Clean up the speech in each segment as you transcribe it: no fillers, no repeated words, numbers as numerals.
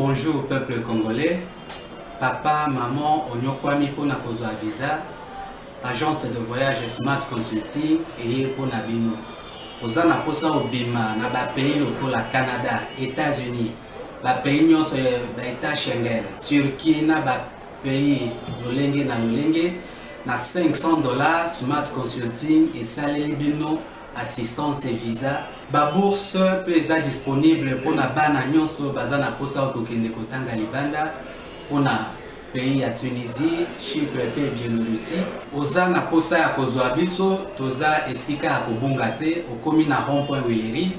Bonjour peuple congolais. Papa, maman, onyokwami pona kozwa visa. Agence de voyage Smart Consulting et pona bino. Oza na posa obima na ba pays lokola Canada, États-Unis, ba pays nyonso ba État Schengen, Turquie na ba pays lolenge na lolenge na $500 Smart Consulting et saleli bino assistance et visa. Ba bourse peut être disponible pour na bana nyonso baza na posa okokende kotanga libanda pona pays ya Tunisie, Chypre et Biélorussie. Oza na posa ya kozwa biso toza esika ya kobunga te okomi na rond-point Willery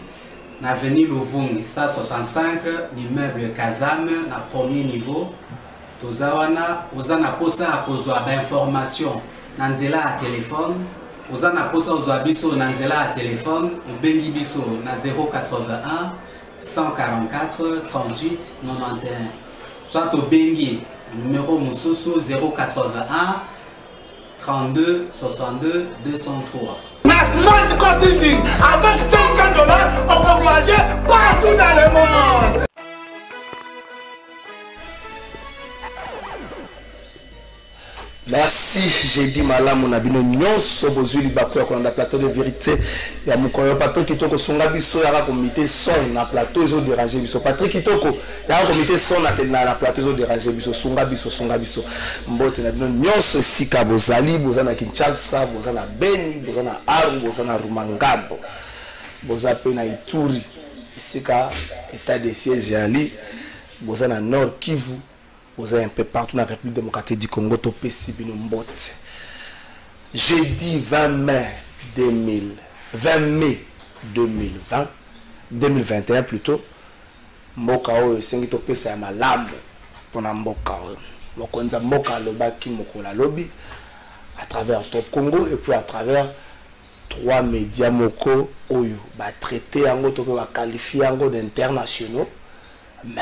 na avenue Louvungi 165 l'immeuble Kazam na premier niveau. Toza wana oza na posa ya kozwa ba information na nzela ya téléphone. Oza na posa ozwa biso na nzela ya téléphone obengi biso na 081 144 38 91 soit obengi numéro mususu 081 32 62 203. Smart Consulting avec $500 on peut voyager partout dans le monde. Merci, j'ai dit malamu na bino nyonso bozuli bakoya ko na plateau de vérité ya mukoyo Patrick Kitoko songa biso ya comité son na plateau zo déranger biso Patrick Kitoko ya comité son na plateau zo déranger biso songa biso mbote na bino nyonso sika bozali bozana Kinshasa bozana Beni bozana Aru bozana Rumangabo boza pe na Ituri sika état de siège ali bozana Nord Kivu. Vous avez un peu partout dans la République démocratique du Congo, jeudi 20 mai 2021 plutôt, Mboka o sengi to pesa ya malamu pona Mboka o. Mokonza Mboka lobaki mokola lobi à travers Top Congo et puis à travers trois médias moko oyo ba traité yango to ba qualifier yango d'internationaux mais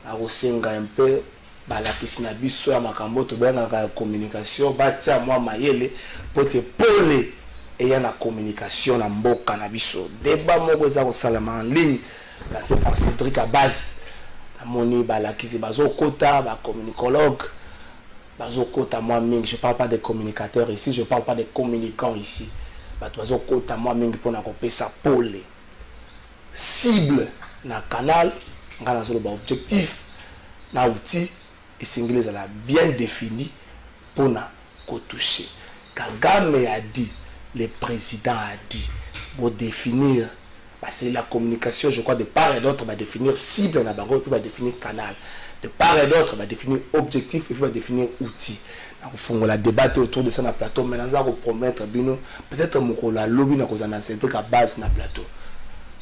a osenga un peu la piscine biso ya makambo to benga ka communication batia moi mayele pote pole et ya na communication na mboka na biso débat moko za ko salama en ligne là c'est par Cédric à base na moni la kisi bazo kota ba communicologue bazo kota moi mingi je parle pas des communicateurs ici je parle pas des communicants ici bazo kota moi mingi pona ko pesa pole cible na canal ngana solo ba objectif na outil et singles a bien défini pour na toucher. Kagame a dit, le président a dit, pour définir, c'est la communication, je crois, de part et d'autre, va définir cible na bango et puis va définir canal. De part et d'autre, va définir objectif et puis va définir outil. On va débattre autour de ça na plateau, mais nous allons promettre peut-être que la lobby na cause na centre à base na plateau.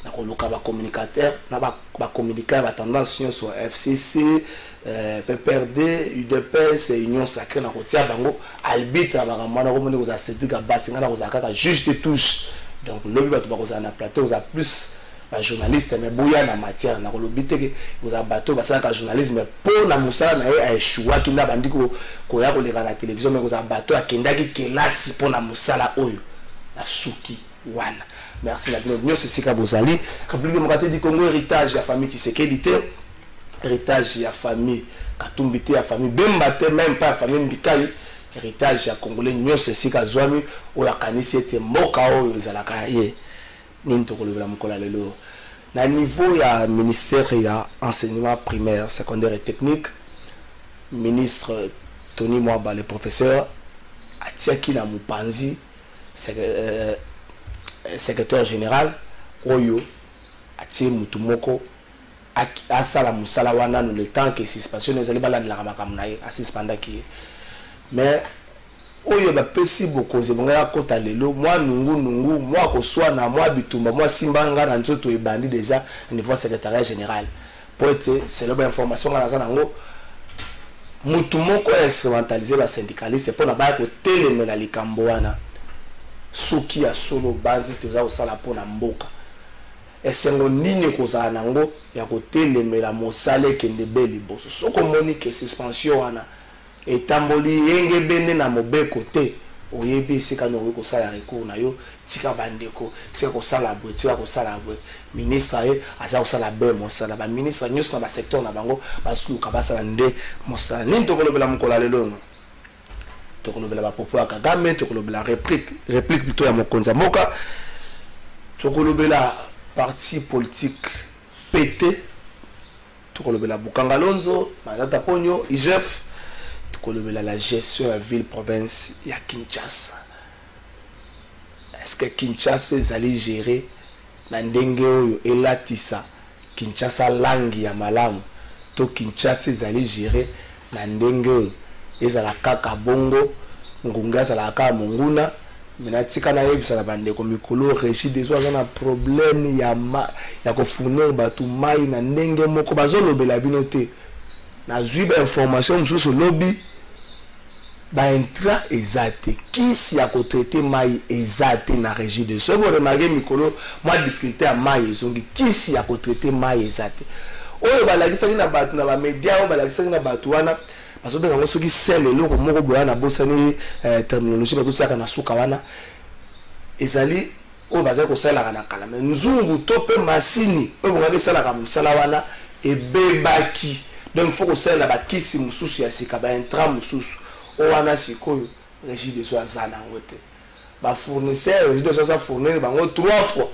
Na koloka ba communicateur na ba communiquer ba tendance sur FCC PPRD UDPS Union Sacrée na kotia bango arbitre ba mwana ko moni ko za Cédric basi ngana ko za kaka juste touche donc lobby ba to ba ko za na plateau za plus ba journaliste mais boya na matière na ko lobby te ke ko za bateau ba sala ka journalisme pour na musala na ye a échoué ki na bandiko ko ya ko leka na télévision mais ko za bateau akendaki kelasi pour na musala oyo na suki wana. Merci la bienvenue, c'est Sika Bozali. République démocratique du Congo, héritage de la famille Tshisekedi, héritage de la famille Katumbite, la famille Bembate, même pas la famille Mbikaï, héritage de la Congolais, c'est Sika Zouami, ou la Kanisi était Mokao, Zalakaye, Nintoko le Vlamukola Lelo. Na niveau, il y a ministère, il y a enseignement primaire, secondaire et technique, ministre Tony Mwaba, le professeur, Atiaki na Mupanzi, secrétaire général Oyo Atie Mutumoko asala musala wana no le temps que suspension ezali bala la makamna a suspendaki mais Oyo ba pesi beaucoup zebonga kota lelo moi nungu moi ko swana moi bitumba moi simbanga na nzoto ebandi déjà niveau secrétariat général pour être c'est le information ngana zanango Mutumoko instrumentaliser ba syndicaliste pour na ba ko telemela likambo wana soki ya solo base toza osala pona mboka esengo nini kozala nango ya kotelemela mosale kende beli boso soko moni ke suspension wana etamboli yenge bende na mobeko te oyebi esika no ko sala recours na yo tika bandeko tika ko sala boye tika ko sala boye ministre ye aza ko sala be mosala ba ministre nyos na ba secteur na bango basuluka basala nde mosala nini tokolobela mokolo lelo tokolobela ba popo ya Kagame tokolobela réplique plutôt ya mokonza mboka tokolobela parti politique pété tokolobela Bukanga Lonzo Matata Ponyo IGF tokolobela la gestion à ville province ya Kinshasa. Est-ce que Kinshasa ezali gérer na ndenge oyo elatisa Kinshasa langi ya malamu to Kinshasa ezali gérer na ndenge oyo ezala kaka bongo ngunga ezala kaka monguna mina tika na yebisa na bandeko mikolo régie des oiseaux na problème ya ko fournir batu mai na ndenge moko bazolobela bino te na zui information mususu lobby ba intra exacte kisi ya ko traiter mai exacte na régie des oiseaux bo remarquer mikolo moi difficulté à mai ezongi kisi ya ko traiter mai exacte oyo balakisa na batu na ba media oyo balakisa na batu wana parce que dans ce qui sert le logo moko boya na bosani terminologie ba tusaka na suka wana ezali o baza ko sala na kala mais nzungu tope masini o bonga sala ka musala wana e bebaki donc faut ko sala ba kisi mususu ya sika ba intra mususu o wana sikoyo régie de soins zana ngote ba fournisseur régie de soins fournir bango 3 fois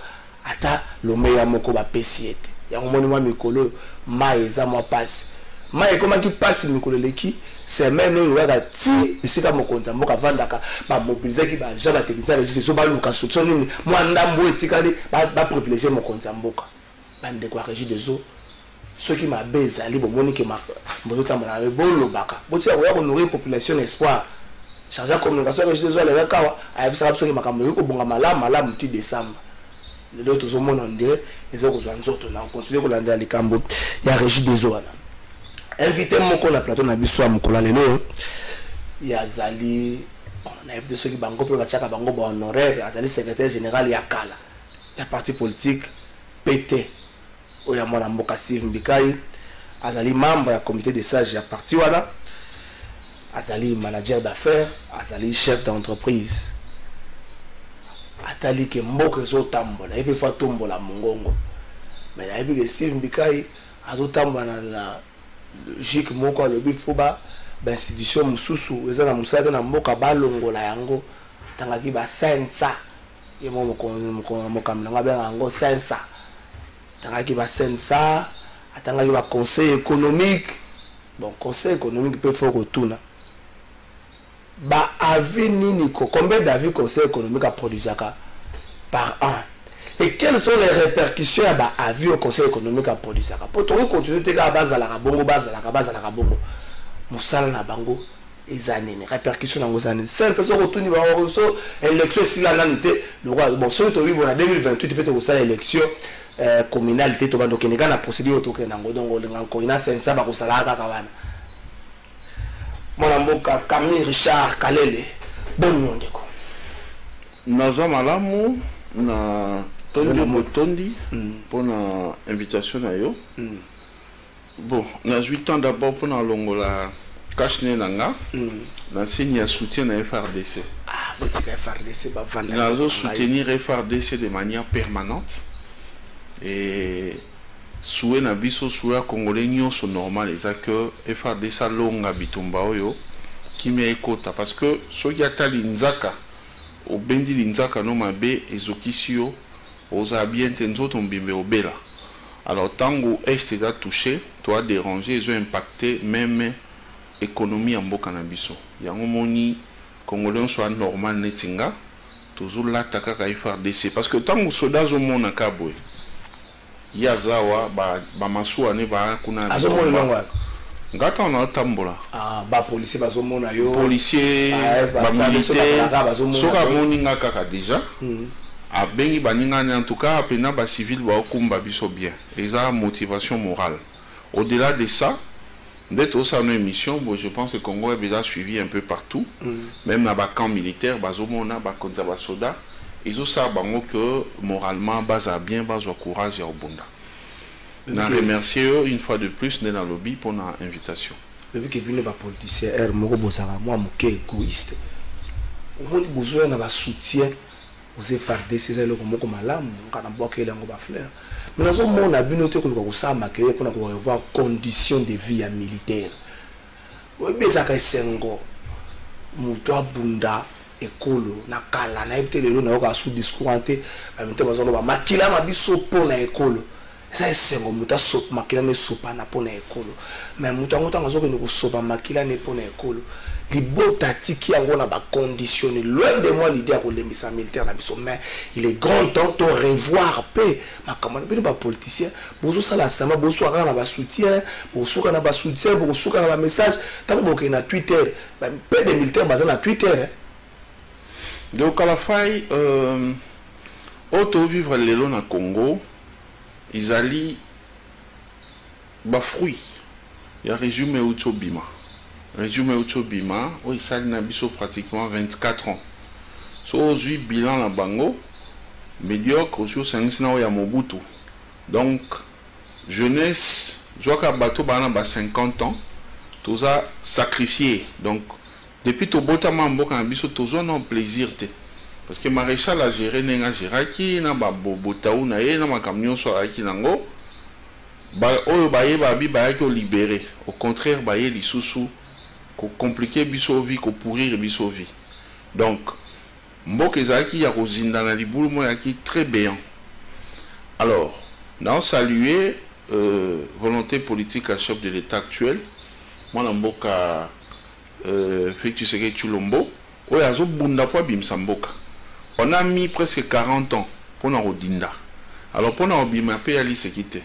ata lo meya moko ba pesiete ya ngomoni mwa mikolo maeza mwa passe mai koma ki passe mikolo leki semaine oyo waka ti esika mokonza mboka vandaka ba mobiliser ki ba jaba technicien registre so ba luka solution nini mwa ndambo etikali ba privilégier mokonza mboka bande kwa régie des eaux ceux qui mabe ezali bomoni ke ma mbozo tambola be bolo baka boti ya ko nourrir population espoir charger communication régie des eaux le kawa ayebisa ba soki makambo ko bonga malamu ti décembre le autres au monde ndé ezoko zo nzoto na continuer ko landa likambo ya régie des eaux invité moko na plateau na biso mokolo lelo ya zali na invité ceux qui bango pe bachaka bango ba honoraire azali secrétaire général ya kala ya parti politique PT oya mwana mboka Steve Mbikai azali membre ya comité de sages ya parti wana azali manager d'affaires azali chef d'entreprise atali ke mboka zo tambola epe fa tombola mongongo mais na epe ke Steve Mbikai azo tambola na logique moko alobi foba ba institution mususu eza na musata na mboka balongola yango tangaki ba sensa yemo mokamla ngabe yango sensa tangaki ba sensa atangaki ba conseil économique bon conseil économique peut faut retourner ba avis nini ko combien d'avis conseil économique a produisaka par an et quelles sont les répercussions à avis au conseil économique à produisaka pour continuer à base la bongo musala na bango ezanene répercussions na ngozane sensa so retourner ba so élection si la nante le roi bon so to vibo na 2028 peut-être ça élection communalité to bando keneka na procédure to ke na ngodongo lenganko ina sensa ba kusala kaka wana mwana mboka Camille Richard Kalele bonno ndeko naza malamu na tondi motondi pour la invitation à yo. Bon, na 8 ans d'abord pour la longola kashne nanga na signe à soutien à FRDC. Ah, botika FRDC ba vanda. Nazo soutenir FRDC de manière permanente et soué na biso soué congolais nyonso normal et que FRDC longa bitumba oyo qui me écoute parce que soki atali nzaka au bendi linzaka no mabe ezokisio oza bien tenzoto mbimbe obela alors tango est a touché toi déranger ils ont impacté même économie en mboka na biso yango moni congolais soit normal netinga toujours l'attaque à FRDC parce que tango soda zo mona kabwe yazawa ba masuwa ne ba kuna azomona ngata na tambola ba policier bazomona yo policier ba militaire soka moni ngaka ka déjà a bengi baningani en tout cas apena ba civil ba okumba biso bien eza motivation morale au-delà de ça d'être au sein d'une émission bon je pense que Congo est déjà suivi un peu partout même na ba camp militaire bazomona ba konza ba soda ils ont ça bango que moralement baza bien bazo courage ya obunda. Na remercier une fois de plus dans le lobby pour l'invitation. Depuis que vous n'êtes pas politicien, moi je suis égoïste. on a besoin d'un soutien aux FARDC, c'est le comme malamu, on a boire qu'il y a un fleur. Mais nous avons un noté que nous avons marqué pour revoir conditions de vie militaire. Oui, mais ça c'est un go. Mutua bunda ekolo na kala na ebite lelo na sous discours ante ba mite bazono ba makila mabiso pona ekolo. Ça c'est un muta sop makila ne sopa na pona ekolo. Mais muta ngota ngazo ke no sopa makila ne pona ekolo. Libota tiki yango na ba conditionné loin de moi l'idée à kolembisa militaire na biso, mais il est grand temps de revoir paix makamana bino ba politicien bozo sala sama bozo ara na ba soutien bozo kana ba soutien bozo kana ba message tant que na Twitter ba paix des militaires baza na Twitter. Donc à la faille auto vivre lelo na Congo ils allient ba fruit ya résumé utobima. Résumé Utsobima, oui, ça n'a biso pratiquement 24 ans. So aujourd'hui bilan la bango médiocre aussi c'est un ya Mobutu. Donc jeunesse, je vois qu'à bateau bana ba 50 ans, tout ça sacrifié. Donc depuis to botama mboka na biso tozo non plaisir te. Parce que maréchal a géré nenga géraki na ba botaou na ye na makamnyo so aki nango. Ba oyo ba ye ba bi ba ki libéré. Au contraire ba ye lisusu compliquer biso vie ko pourrir biso vie. Donc mboka ezaki ya kozinda na libulu mo yaki très béant. Alors dans saluer volonté politique à chef de l'état actuel moi na mboka Félix Tshisekedi Tshilombo oyo azo bunda po bimsa mboka. On a mis presque 40 ans pour na rodinda. Alors pour na obima pe ali sekite.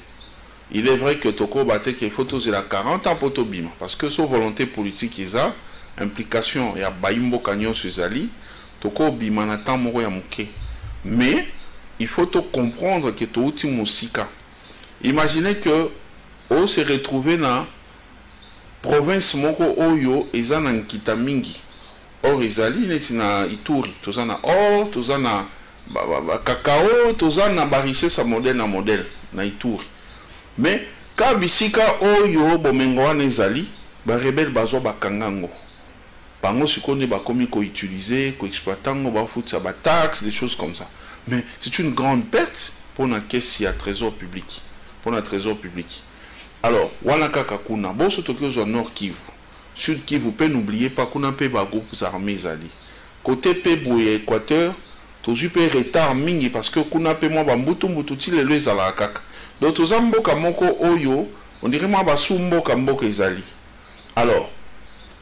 Il est vrai que Toko Bate qu'il faut tous la 40 ans pour Tobima. Parce que sa volonté politique est ça, implication et à Bayimbo Kanyon Suzali, Toko Bima n'attend moro ya mouké. Mais il faut comprendre que to outi musika. Imaginez que on se retrouve dans province moko oyo eza na nkita mingi. Or ezali neti na Ituri, toza na or, toza na cacao, toza na ba richesse modèle na modèle na Ituri. Mais quand bisika oyo bomengo wana ezali ba rebelle bazo bakangango bango sikone ba komi ko utiliser ko exploitango ba foutsa ba taxes des choses comme ça. Mais c'est une grande perte pour la caisse ya trésor public, pour notre trésor public. Alors wana kaka kuna boso tokyo zo Nord Kivu, Sud Kivu pe n'oubliez pas kuna pe ba groupes armés ezali côté pe boye Équateur tozu pe retard mingi parce que kuna pe mo ba mbutu mbutu ti lelo ezala kaka. Donc, tous les mboka moko oyo, on dirait que basu mboka mboka ezali. Alors,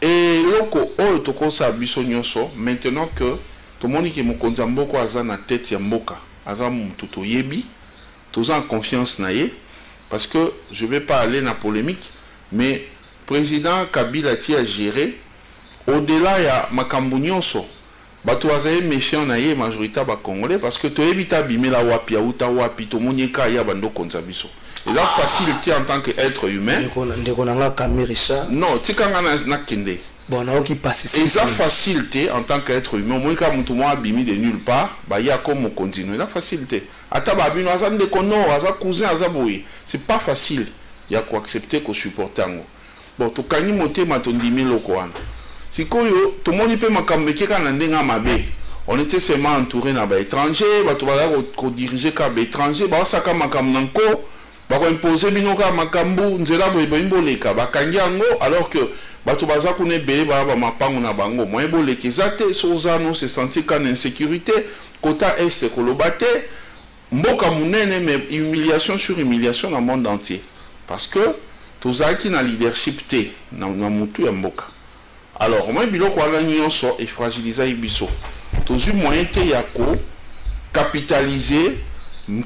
et loko oyo toko sa biso nyonso, maintenant que tout le monde qui mokonza mboko aza na tête ya mboka, aza mututo yebi, tous en confiance na ye, parce que je vais pas aller na polémique, mais président Kabila ti a géré au-delà ya makambu nyonso. Bato azaye méfiant na ye majorité ba congolais parce que to ebita bimela wapi ya uta wapi to monyeka ya bando konza biso. Et là facilité en tant qu'être humain. Ndeko nanga Kamirisa. Non, tikanga na kende. Bon na ki passer. Et ça facilité en tant qu'être humain. Moi ka mutu mo abimi de nulle part, ba ya comme continuer la facilité. Ata ba bino aza ndeko no, aza cousin aza boye. C'est pas facile. Ya ko accepter ko supporter ngo. Bon to kanyi motema to ndimi loko wana. Si tout le monde peut on était seulement entouré d'étrangers, on dirigeait comme étrangers, on s'est imposé alors que se sentir qu'en insécurité, quota est kolobate, mboka munene mais humiliation sur humiliation dans le monde entier. Parce que tous qui na leadership té na mutu ya mboka. Alors, moi, je suis et fragiliser biso. Tous moyen te yako capitaliser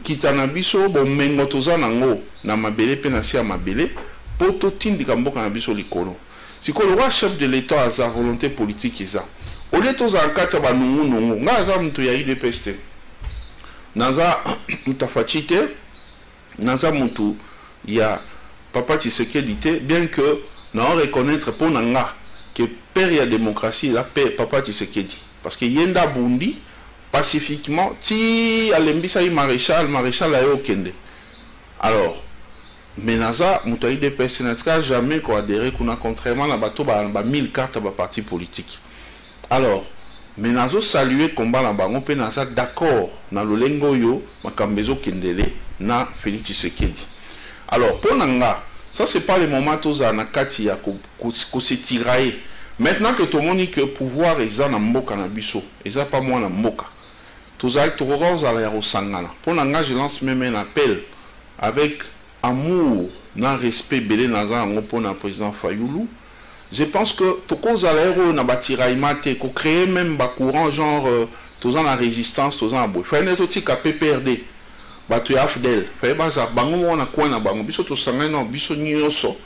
kitana biso bon mengo toza nango na mabele pe na sia mabele poto tindi kamboka na biso likolo. Siko le roi chef de l'état a sa volonté politique eza. Au lieu toza nkata ba nungu nungu, nga za mtu ya ile peste. Naza mutafachite, naza mtu ya Papa Tshisekedi te, bien que na reconnaître pour nanga que père ya démocratie la paix Papa Tshisekedi parce que yenda bundi pacifiquement ti alembisa maréchal a okende. Alors menaza mutai de personnes jamais ko adhérer kuna contrairement na bato ba 1000 cartes ba parti politique. Alors mais nazo saluer combat na bango pe naza d'accord na lolengo yo makambezo kendele na Félix Tshisekedi. Alors pour nanga, ça c'est pas le moment toza na kati ya ko se tirailler. Maintenant que tout le monde dit que pouvoir est dans mboka na biso, et ça pas moi na mboka. Toza tokoza la ya sangana. Pour nanga je lance même un appel avec amour, na respect belé naza ngo pour na président Fayulu. Je pense que tout cause à l'aéro na batiraillement te ko créer même ba courant genre tous en la résistance tous en boy. Fait neto tika PPRD. Ba tu afdel. Fait baza bango na kwa na bango biso to sangana biso nyoso.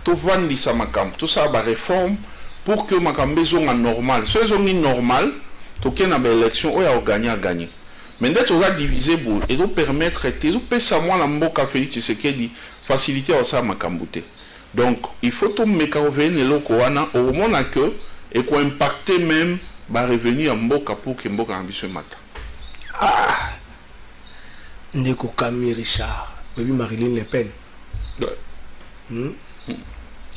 To vandi sa makam. Tout ça ba réforme pour que makam besoin normal. Ce zone normal to ken na ba élection o ya gagner. Mais d'être aux divisé pour et de permettre te zo pesa moi na mboka Félix Tshisekedi faciliter au ça makambouté. Donc, il faut tout me revenir au moment que et qu'on impacter même va revenir en Mboka pour que Mboka ambition matin. Ah, Ndeko Camille Richard, oui Marilyn Le Pen.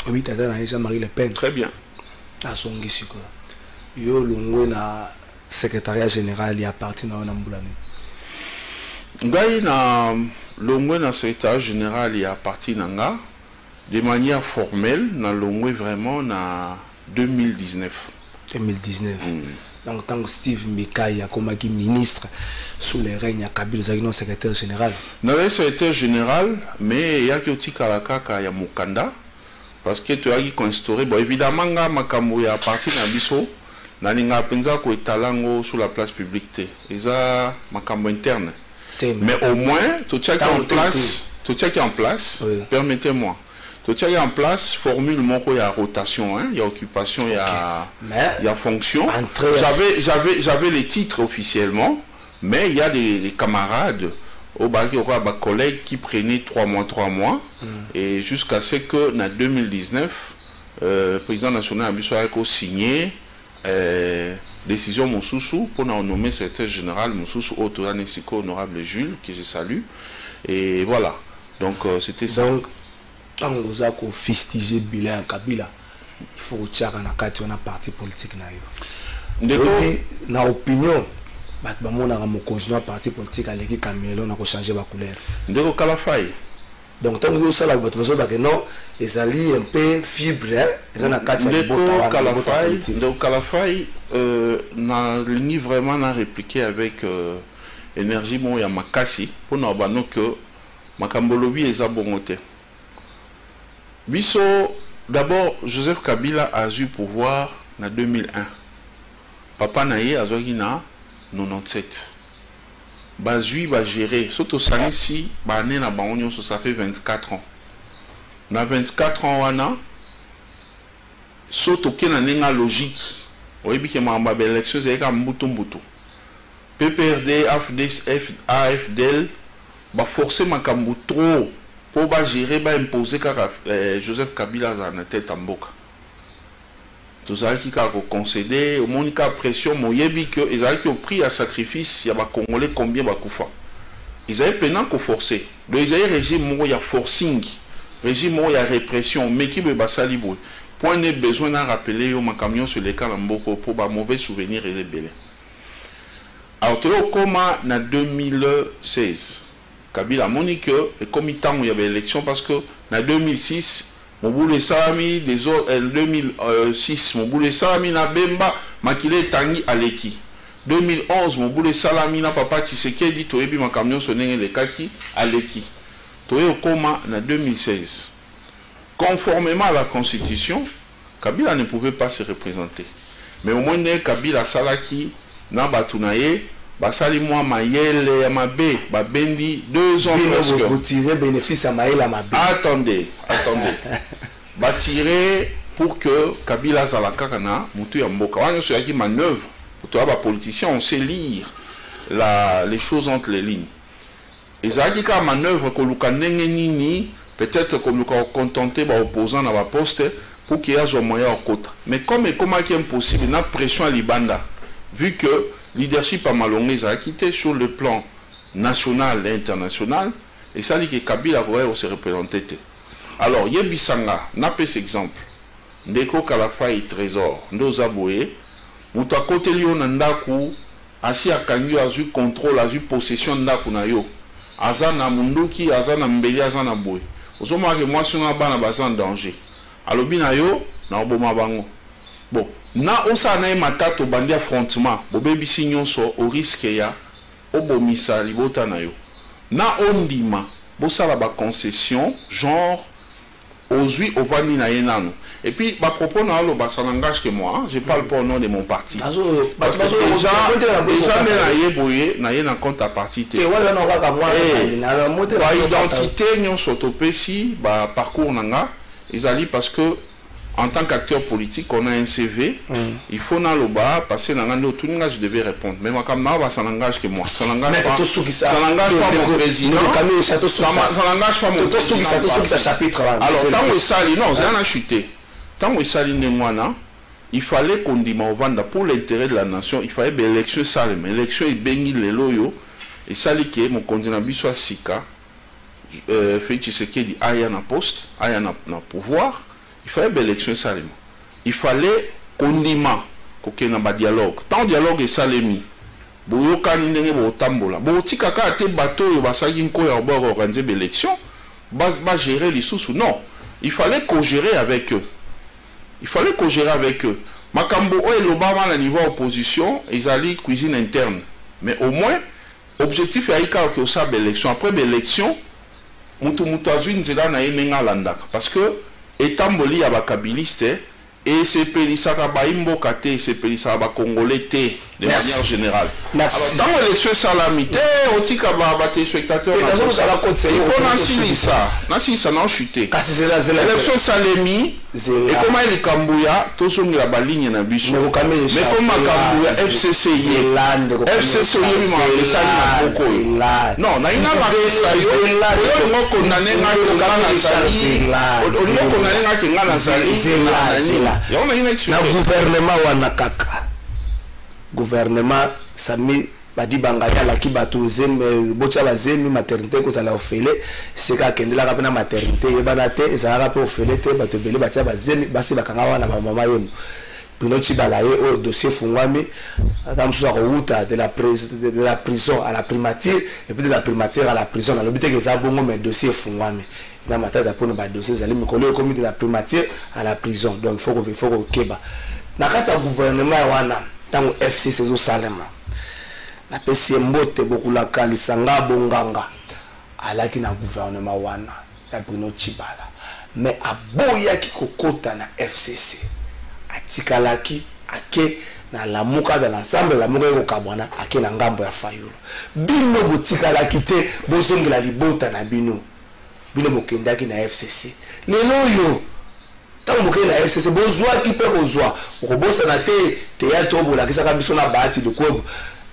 Oui, tata na Jean-Marie Le Pen. Très bien. À son gisuko. Yo longwe na secrétariat général il appartient na Mbulane. Ngai na longwe na secrétariat général il appartient nanga. De manière formelle, nous l'avons vraiment en 2019. 2019. Donc, tant que Steve Mikaï a comme ministre sous les règnes à Kabila, vous avez secrétaire général. Nous avons secrétaire général, mais il y a que petit Kalakaka ya Mukanda, parce que tu as instauré. Bon, évidemment, Makambo est à partir de Bisso, Nalinga Penza ko etalango sur la place publique. Et ça, Makambo interne. Mais au moins, tout ça qui est en place, permettez-moi. Tout ça est en place, formule mon il y a rotation, il y a occupation, il y a fonction. J'avais les titres officiellement, mais il y a des camarades, des collègues qui prenaient 3 mois, et jusqu'à ce que, en 2019, le président national a signé décision Moussoussou pour nommer secrétaire général Moussoussou Autoranesiko honorable Jules, que je salue, et voilà. Donc c'était ça. Quand vous avez fustigé Bilan en Kabila, il faut que vous ayez un parti politique. Dans l'opinion, on a un parti politique à l'équipe Cameroun, on a changé la couleur. Ndeko Kalafai. Donc, tant que vous avez votre besoin, non, les alliés un peu fibre, ils ont un cadre de Ndeko Kalafai n'a ni vraiment répliqué avec énergie, mon ya makasi, pour nous abandonner que Makambolobi est abongoté. Bisso, d'abord, Joseph Kabila a eu pouvoir en 2001. Papa Naye a eu 97. Bazui va gérer. Surtout ça ici, ça fait 24 ans. Dans 24 ans, on a surtout qu'il y a une logique. Oui, il y a une élection, c'est un bouton. PPRD, AFDL, va forcément trop. Pour gérer, imposer Joseph Kabila dans la tête en boca. Tout ça qui a concédé, au moins il y a pression, ils ont pris à sacrifice, il y a des Congolais combien de Koufa. Ils avaient peine à forcer. Donc ils avaient régime, il y a forcing, régime, il y a répression, mais qui veut pas libre. Point de besoin de rappeler au camion sur les cas en boca pour un mauvais souvenir et rebelle. Alors, comme en 2016. Kabila Monique et comme il y avait élection parce que en 2006 mon boule salami des autres 2006 mon boule salami na Bemba makile tangi aleki 2011 mon boule salami na papa Tshisekedi to ebi ma camion sonné les kaki aleki to e koma en 2016 conformément à la constitution Kabila ne pouvait pas se représenter mais au moins Kabila salaki na batunaye basali moi mayele mabe babendi 2 ans presque vous tirez bénéfice à mayele mabe attendez batirer pour que Kabila zalaka kana mutu ya mboka wana so yaki manœuvre pour toi ba politicien on sait lire les choses entre les lignes et zaki ka manœuvre ko luka ndenge nini peut-être comme luka contenter ba opposant na ba poste pour qu'il y ait un moyen au côté mais comme qui est impossible na pression à libanda vu que leadership à Malongé a quitté sur le plan national et international, et ça dit que Kabila pourrait se représenter. Alors, Yebisanga, n'a pas cet exemple. Ndeko Kalafai Trésor, Ndoza Boye, moto akoteli yo na ndaku asi akangi azu contrôle azu possession ndaku na yo aza na munduki aza na mbeli aza na boye ozomaka ke mwasi na bana baza en danger alobi na yo na oboma bango bon na osala na ye matata obandi affrontement bobebisi nyonso au risque ya obomisa libota na yo na ondima bosala ba concession genre ozui ovani na ye nano et puis ba propos na lo ça n'engage que moi hein? Je parle pas au nom de mon parti parce que déjà na ye boye na ye na compte à parti te ba identité nyonso topesi ba parcours nanga ezali parce que en tant qu'acteur politique, on a un CV. Il faut dans le bas passer dans le tout je devais répondre. Mais moi comme ça n'engage que moi. Ça n'engage pas. Ça n'engage pas mon président. Ça n'engage pas mon président. Alors tant que ça, non, j'ai rien chuté. Tant que ça, il fallait qu'on dise pour l'intérêt de la nation, il fallait une élection salem. L'élection est béni les loyaux et ça li que mon candidat soit sika. Fait ce qui dit aya na poste, aya na pouvoir. Il fallait une élection salem. Il fallait qu'on dise qu'il y ait un dialogue. Tant dialogue est salemi. Boyoka ndenge bo tambola. Bo tikaka ate bateau yo basaki nko ya bo organiser l'élection. Ba gérer les sous non. Il fallait co-gérer avec eux. Il fallait co-gérer avec eux. Makambo et l'Obama à niveau opposition, ils allaient cuisine interne. Mais au moins, objectif est que ça l'élection. Après l'élection, mutu azuni nzela na yenga landaka. Parce que etamboli ya bakabiliste et c'est pelisaka baimbo kate c'est pelisaka ba congolais de manière générale. Alors dans l'élection salamité otika ba téléspectateurs il faut nansi ça non chuter. L'élection salemi et comment il kambuya tozongi la baligne na biso. Mais comment kambuya FCC FCC yima esali na boko. Non, na ina ba ça yo ngoko nanenga ngana sali. Ngoko nanenga ngana sali. Na gouvernement wana kaka gouvernement sami badi bangaya la ki bato zeme bocha bazemi maternité ko sala ofele seka kendela ka pena maternité yebana te ezala ka ofele te bato bele batia bazemi basi bakanga wana ba mama yono bino chibala ye au dossier fungwami adam so ko uta de la prison à la primature et puis de la primature à la prison na lobite ke za bongo mais dossier fungwami na matata pour ba dossier zali mikolo comme de la primature à la prison donc il faut que keba na kata gouvernement wana tango FCC zo salema na pesi mbote bokula kalisanga bonganga alaki na gouvernement wana ya Bruno Chibala mais aboya ki kokota na FCC atikalaki ake na lamuka de l'ensemble la muka ko kabwana ake na ngambo ya fayulu bino botikalaki te bozongela libota na bino bokendaki na FCC lelo yo tango bokenda na FCC bozwa ki pe bozwa okobosa na te théâtre bola kisaka biso na bahati de kobo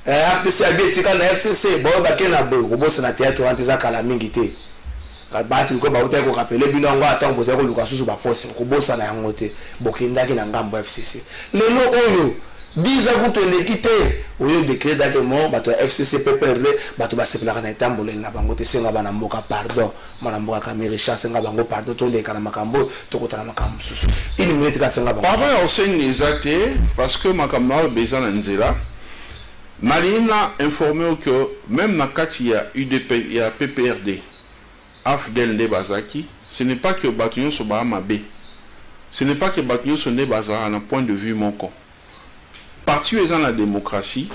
FCC abetika na FCC bo bakena bo okobosa na théâtre wantiza kala mingi te bahati ko ba utako kapele bino ngo atango boza ko luka susu ba poste okobosa na yango te bokendaki na ngambo ya FCC lelo oyo biza kutende kite oyo décret d'accueillement bato FCC PPRD bato basepelaka na etambole na bango te senga bana mboka pardon mana mboka kamiri cha senga bango pardon to leka na makambo to kotana makambo susu une minute ka senga bango papa enseigne exacté parce que makambo besoin na nzela malina informé que même na kati ya UDP ya PPRD AFDEL de Bazaki ce n'est pas que batunyo so ba mabe ce n'est pas que batunyo so ne bazara na point de vue moko parti dans la démocratie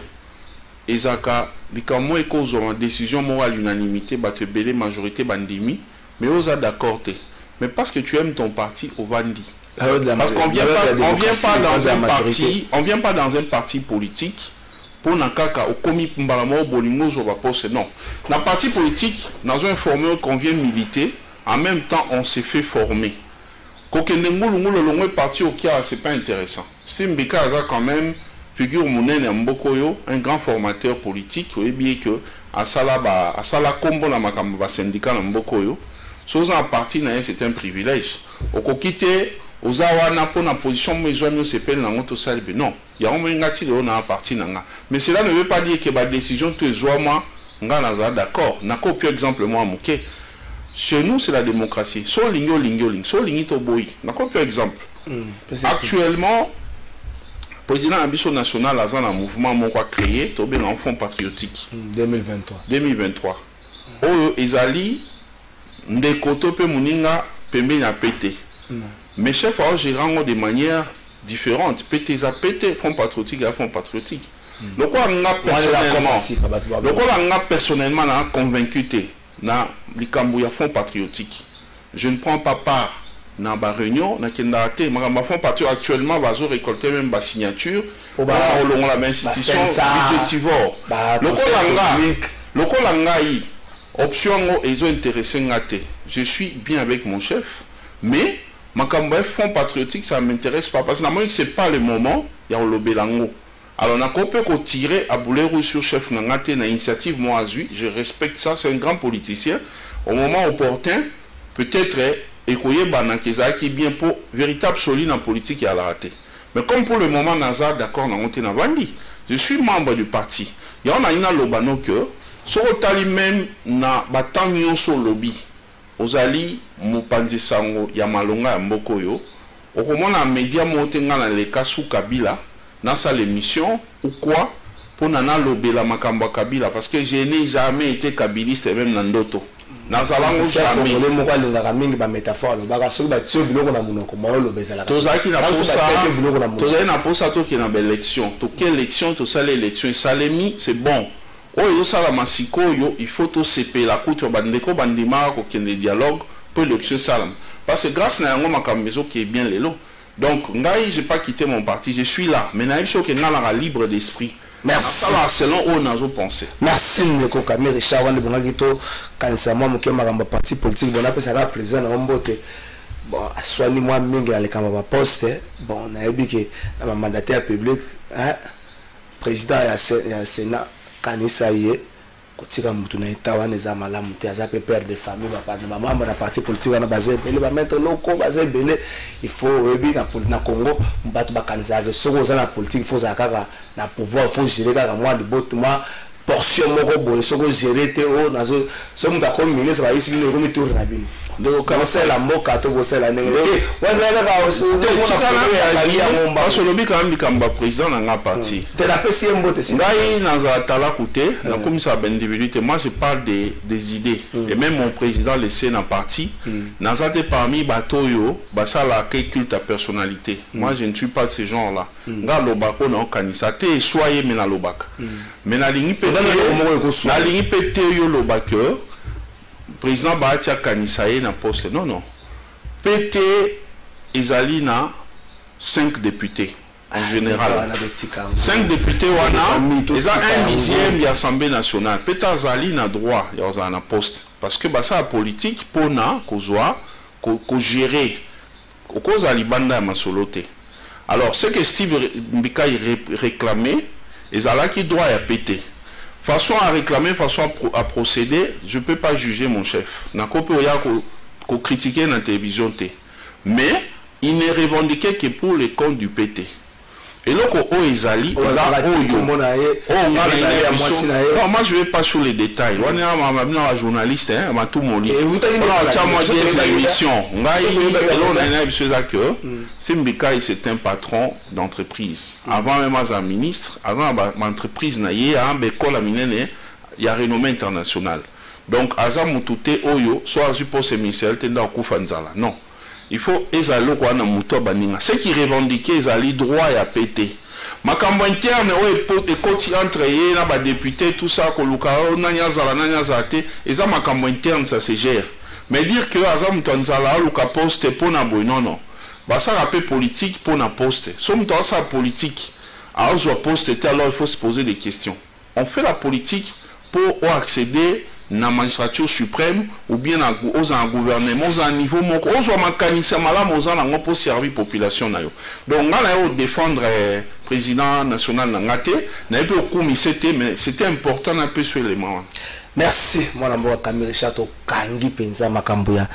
et zaka bikamo et cause en décision morale l'unanimité batte belé majorité bandimi mais aux a d'accord mais parce que tu aimes ton parti au vandi parce qu'on vient pas dans un parti politique pour nakaka au komi mbalamo bolingo zo ba poste non na parti politique dans un formé qu'on vient militer en même temps on s'est fait former kokende ngulu ngulu parti au kia c'est pas intéressant Simbika a quand même figure monene mbokoyo un grand formateur politique et bien que à sala kombo na makambo ba syndicat na mbokoyo soza en parti na c'est un privilège okokite ozawana pour na position mezoamio sepel na ngoto salbe non ya on ngati le na parti nanga mais cela ne veut pas dire que ba décision te zoama nga na za d'accord na ko par exemple moi moké chez nous c'est la démocratie so lingo so lingi to boy na ko par exemple actuellement président Abisso national a un mouvement mon quoi créé to bien en fonds patriotique 2023 ezali ndeko to pe muninga pembe na pété mais chef a gérant de manière différente pété za pété fonds patriotique à fonds patriotique le quoi personnellement na convaincu té na likambo ya fonds patriotique je ne prends pas part dans la réunion, dans la fonds patriotique actuellement, va récolter même la signature pour la même institution budgétivore. Le Kolangaï, option ils ont intéressé. Je suis bien avec mon chef, mais ma fonds patriotique, ça ne m'intéresse pas parce que ce n'est pas le moment, il y a le Bélango. Alors, on a compris qu'on tirait à boulet rouge sur chef Nangate, une initiative, moi, je respecte ça, c'est un grand politicien. Au moment opportun, peut-être. Et qui est bien pour véritable solide en politique et à la raté. Mais comme pour le moment, Nazar, d'accord, je suis membre du parti. Il y a un lobano que, sur le même, na batanyo sur lobby, aux alliés, Moupanzi Sango, Yamalonga, Mbokoyo, au moment la média montenga dans les cas sous Kabila, dans sa l'émission, ou quoi, pour nana lobby la makamba Kabila, parce que je n'ai jamais été kabiliste, même Nandoto. Nazalango jamais. C'est bon. Il faut tout séparer la couture bandeko bandima ko ken dialogue pour l'élection salam. Parce que grâce à un makambezo qui est bien lélo. Donc ngai j'ai pas quitté mon parti, je suis là. Mais naïf que ngala libre d'esprit. Merci. Selon où on a pensé. Merci Ndeko Kami Richard Wande Bongagito kanisa moi muke magamba parti politique bon appelle ça la président na mbote. Bon soigner moi mingi na le kamba poste bon na ebiki na mandataire public hein président ya Sénat kanisa yé kotika mutu na etawa neza malamu te aza pe père de famille papa de maman na parti politique na basé belé ba mettre loko basé belé il faut ebi na Congo mbatu ba kanisa ke soko za na politique il faut za kaka na pouvoir faut gérer kaka moi de botement portion moko boye soko gérer te o nazo so muta comme ministre ba isi bino ko mi tour na bino donc quand c'est la mboka to ko c'est la ndenge wazaka ka osu parce que lobi quand même kamba président na nga parti te la pesi mbote ngai na tala côté na comme ça ben individualité moi je parle des idées et même mon président laissé na parti na ça parmi batoyo basala que culte à personnalité moi je ne suis pas de ce genre là nga lobako na kanisa te soyez mais na lobaka mais na lingi pété yo lobaka président Bahatia Kanisaye na poste. Non. PT Ezali na 5 députés en général. 5 députés wana, ils ont un dixième de l'Assemblée nationale. PT Ezali na droit, ils ont na poste. Parce que ça la politique, pour na, qu'on gérer, qu'on a libanda ma soloté. Alors, ce que Steve Mbika réclamait, Ezala qui doit y péter. Façon à réclamer, façon à procéder, je ne peux pas juger mon chef. Je ne peux pas critiquer la télévision. Mais il n'est revendiqué que pour les comptes du PT. Et là, moi je ne vais pas sur les détails. Je suis un journaliste, je suis tout mon lit. C'est un patron d'entreprise. Avant même un ministre, avant l'entreprise, il y a un école il y a renommé international. Donc, Azam Moutoute Oyo, soit à poste ministériel, non. Il faut ezalo kwa na muto baninga. Ce qui revendiquait ezali droit ya pété. Makambo interne et koti entre yé na ba député tout ça ko lukao nanya zala te, eza makambo interne ça se gère. Mais dire que azam tonzala luka poste pour na boy non. Ba ça rappel politique pour na poste. Somme toi ça politique. Alors je poste alors il faut se poser des questions. On fait la politique pour accéder na magistrature suprême ou bien aux un gouvernement aux un niveau moko aux un mécanisme malam aux un pour servir population na yo. Donc on a défendre président national ngate na peu comité mais c'était important un peu sur les éléments. Merci mwana mboka Kamiri Chato kangi penza makambo ya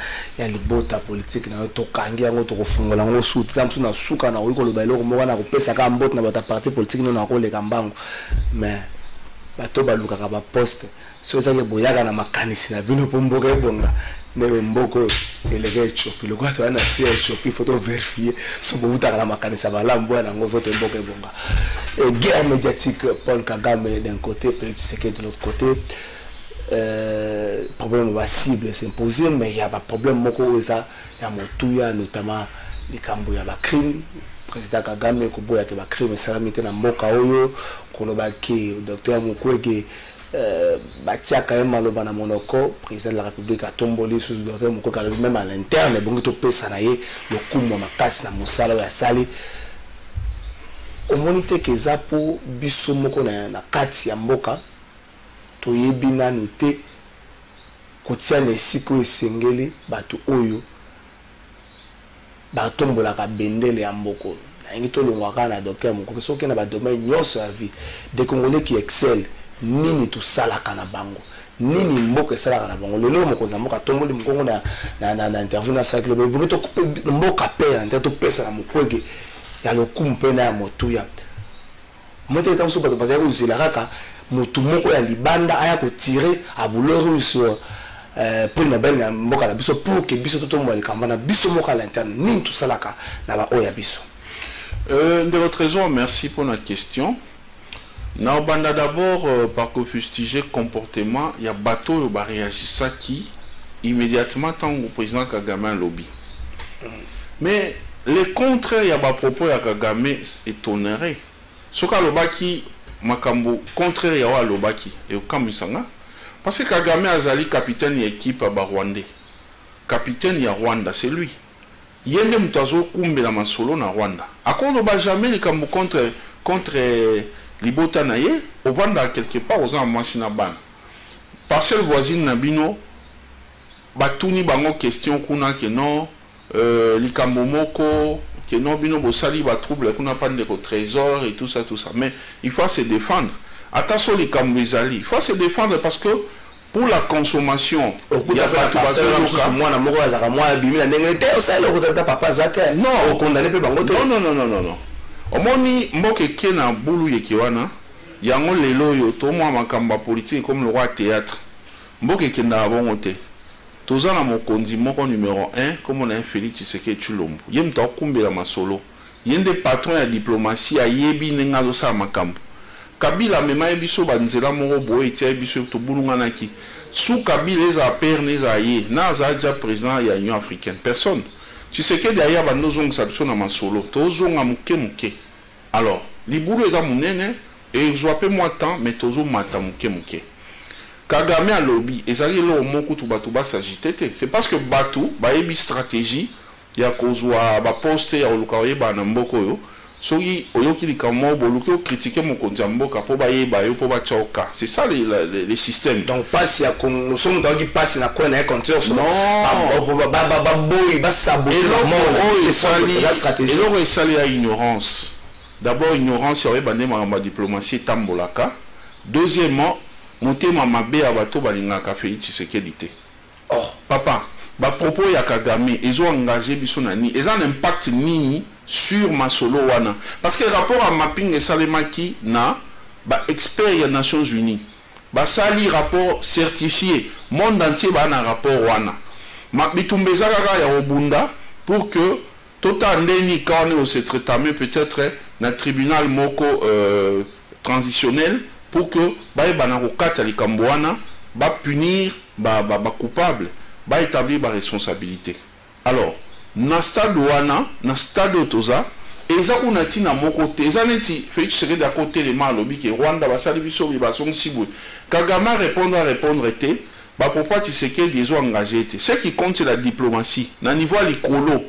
libota politique na to kangi yango to kofungola ngo suti zamsu na suka na uko loba eloko moko na kopesa ka mbot na bata parti politique no na ko le kambango mais bato balukaka ba poste so ezaki boyaka na makanisi na bino po mboka ebonga nebe mboko elege Ethiopie lokwa to ana si Ethiopie faut vérifier so bobutaka na makanisi balambo na ngo vote mboka ebonga. Et guerre médiatique, Paul Kagame d'un côté, Félix Tshisekedi de l'autre côté. Problème va cible s'imposer, mais il y a pas problème moko ça, il y a motuya notamment les cambo ya ba crime. Président Kagame ko boya ke ba crime salamité na mboka oyo kono ba ki docteur Mukwege batia quand même maloba na monoko président de la République a tomboli sous docteur Mukwege même à l'interne bongo to pesa na ye le kumo makasi na musala ya sali. Au monite que za pour biso moko na kati ya mboka to yebina noté kotia na siko esengeli bato oyo batombola ka bendele ya mboko na ngi to longwaka na docteur Mukwege soki na ba domaine nyonso ya vie des Congolais qui excellent nini to salaka na bango nini mboka salaka na bango lelo mokonza mboka tomboli mkongo na interview na cycle bo to mboka pera ntato pesa na Mukwege ya lokumu pena ya motuya moto eta muso bato bazali uzela kaka mutu moko ya libanda aya ko tirer à bouleur sur pour na belle na mboka la biso pour que biso totombo le kamba na biso moko à l'interne ni tout salaka na ba oya biso. De votre raison, merci pour notre question. Na banda d'abord par que fustiger comportement, il y a bateau ba réagissa qui immédiatement tant au président Kagame lobby. Mais le contraire, il y a des propos à Kagame étonnerait. Ce que l'obaki, makambo contraire, il y a l'obaki et au Kamisanga. Parce que Kagame Azali, capitaine de l'équipe à Rwanda. Capitaine de Rwanda, c'est lui. Il y a des mutazo kumbe la masolo na Rwanda. À quoi on ne jamais les kambo contre Libota Naye, au Rwanda quelque part aux Amasina Ban. Parcelle voisine Nabino, Batuni bango question kuna que non. Likambo moko que non bino bosali ba trouble qu'on a pas de trésor et tout ça mais il faut se défendre attention likambo ezali il faut se défendre parce que pour la consommation il y a pas tout ça moi na moko azaka moi bimi na ndenge te ça le kotata papa zate non condamné pe bango te non omoni mboke ke na bulu yekiwana yango lelo yo to moi makamba politique comme le roi théâtre mboke ke na bongo te toza na mokonzi moko numéro 1 comme on a Félix Tshisekedi Tshilombo yem ta kumbela masolo yende patron ya diplomatie ayebi nenga zo sa makambo Kabila mema biso banzela moko boye tia biso to bulungana ki sous Kabila les a perne za ye na za ja président ya Union africaine personne Tshisekedi aya bando zonga sa biso na masolo to zonga muke alors libulu eza munene et zoape moi temps mais tozo mata muke Kagame a lobby ezali lo moko tu batu ba s'agiter c'est parce que batu ba yebi stratégie ya kozwa ba poster ya olukaye ba na mboko yo soki oyoki likamo boluki critiquer mokonzi mboka po ba yeba yo po ba choka c'est ça les systèmes donc passe ya nous sommes dans qui passe na quoi na compteur sur ba boy ba saboter la stratégie et leur sali à ignorance d'abord ignorance ya ba ma diplomatie tambolaka deuxièmement motema mabe ya bato balingaka Félix Tshisekedi te. Oh papa ba propos ya Kagame ils ont engagé biso nani ils ont un impact nini sur masolo wana parce que rapport à mapping et salemaki na ba expert ya Nations Unies ba sali rapport certifié monde entier ba na rapport wana ma bitumbeza kaka ya obunda pour que tota ndeni quand on se traitement peut-être na tribunal moko transitionnel pour que bana kokata likambo wana ba punir ba coupable ba établir ba responsabilité. Alors na stade wana na stade toza eza kuna tina moko te eza neti Félix Tshisekedi à côté les malobi ke Rwanda ba sali biso ba son sibwe Kagame répondre te ba pourquoi Tshisekedi ils ont engagé te ce qui compte c'est la diplomatie na niveau likolo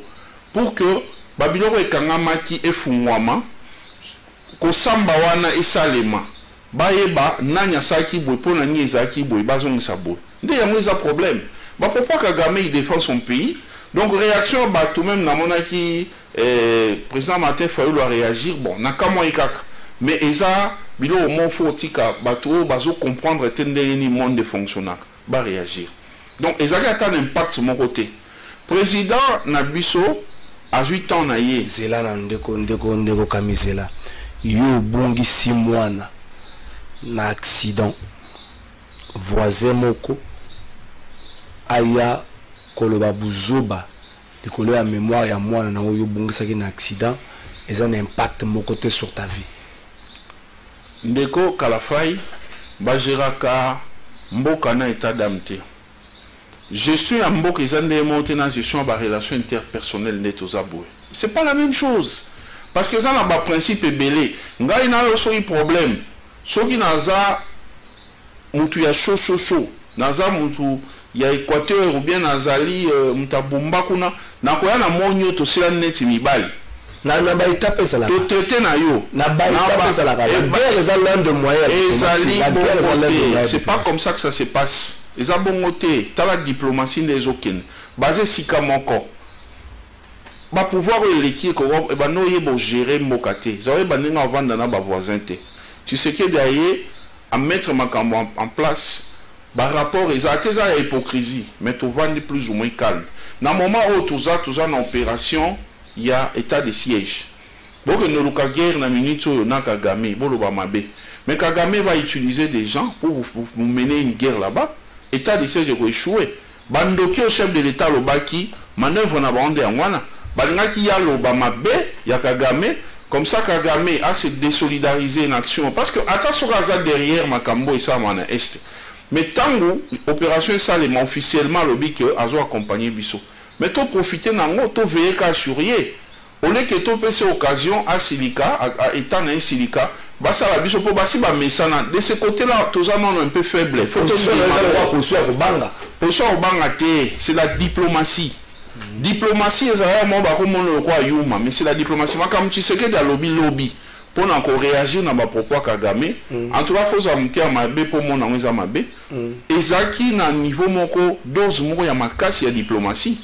pour que ba biloko ekangamaki efungwama ko samba wana esalema bayeba nanya saki boy pona ni ezaki boy bazongisa boy nde yango eza problème ba pourquoi Kagame il défend son pays donc réaction ba tout même na monaki président Martin Fayulu doit réagir bon nakamo ikaka mais eza bilo mo fotika ba to bazo comprendre tende ni monde de fonctionnaire ba réagir donc ezaki ata un impact mon côté président Nabiso à 8 ans na ye zela na ndeko kamisela yo bongi 6 mois na accident voisin moko aya koloba buzoba likolo ya mémoire ya mwana na oyo bungisaki na accident eza un impact moko te sur ta vie. Ndeko Kalafai bageraka mboka na état d'âme te. Gestion ya mboka eza nde monté na gestion ba relation interpersonnelle net aux aboués. C'est pas la même chose parce que ça na ba principe belé ngai na yo so problème soki naza mutu ya chaud naza mutu ya Équateur ou bien nazali mutabumba kuna na koya na monyo to sila neti mibali na ba étape ça là to traiter na yo na ba étape ça là les l'un de moyen c'est pas comme ça que ça se passe. Les abongotés, t'as la diplomatie des aucun basé sika moko ba pouvoir l'équipe et ba no yebo gérer mokate zawe ba ninga vendre na ba voisin te. Tu sais que derrière à mettre makambo en place ba rapport exact ça hypocrisie mais tu vends plus ou moins calme na moment où tout ça en opération il y a état de siège donc ne luka guerre na minute où na Kagame bolo ba mabe mais Kagame va utiliser des gens pour vous mener une guerre là-bas. État de siège ko échoué bandoki au chef de l'état lobaki manœuvre na bande ya ngwana balingaki ya loba mabe ya Kagame comme ça Kagame a se désolidariser en action parce que attention à derrière makambo et ça mana est mais tango opération ça les officiellement lobby que azo accompagner biso mais to profiter nango to veiller ka assurer au lieu que to pese occasion à silica à état na silica basa la biso po basi ba mesana de ce côté là tous un peu faible faut c'est la diplomatie diplomatie ça mo ba ko mono ko yuma mais c'est la diplomatie makam tu sais que da lobby pour encore réagir na ba pourquoi Kagame en tout cas faut ça monter à mabe pour mon anza mabe ezaki na niveau moko dose moko ya makasi ya diplomatie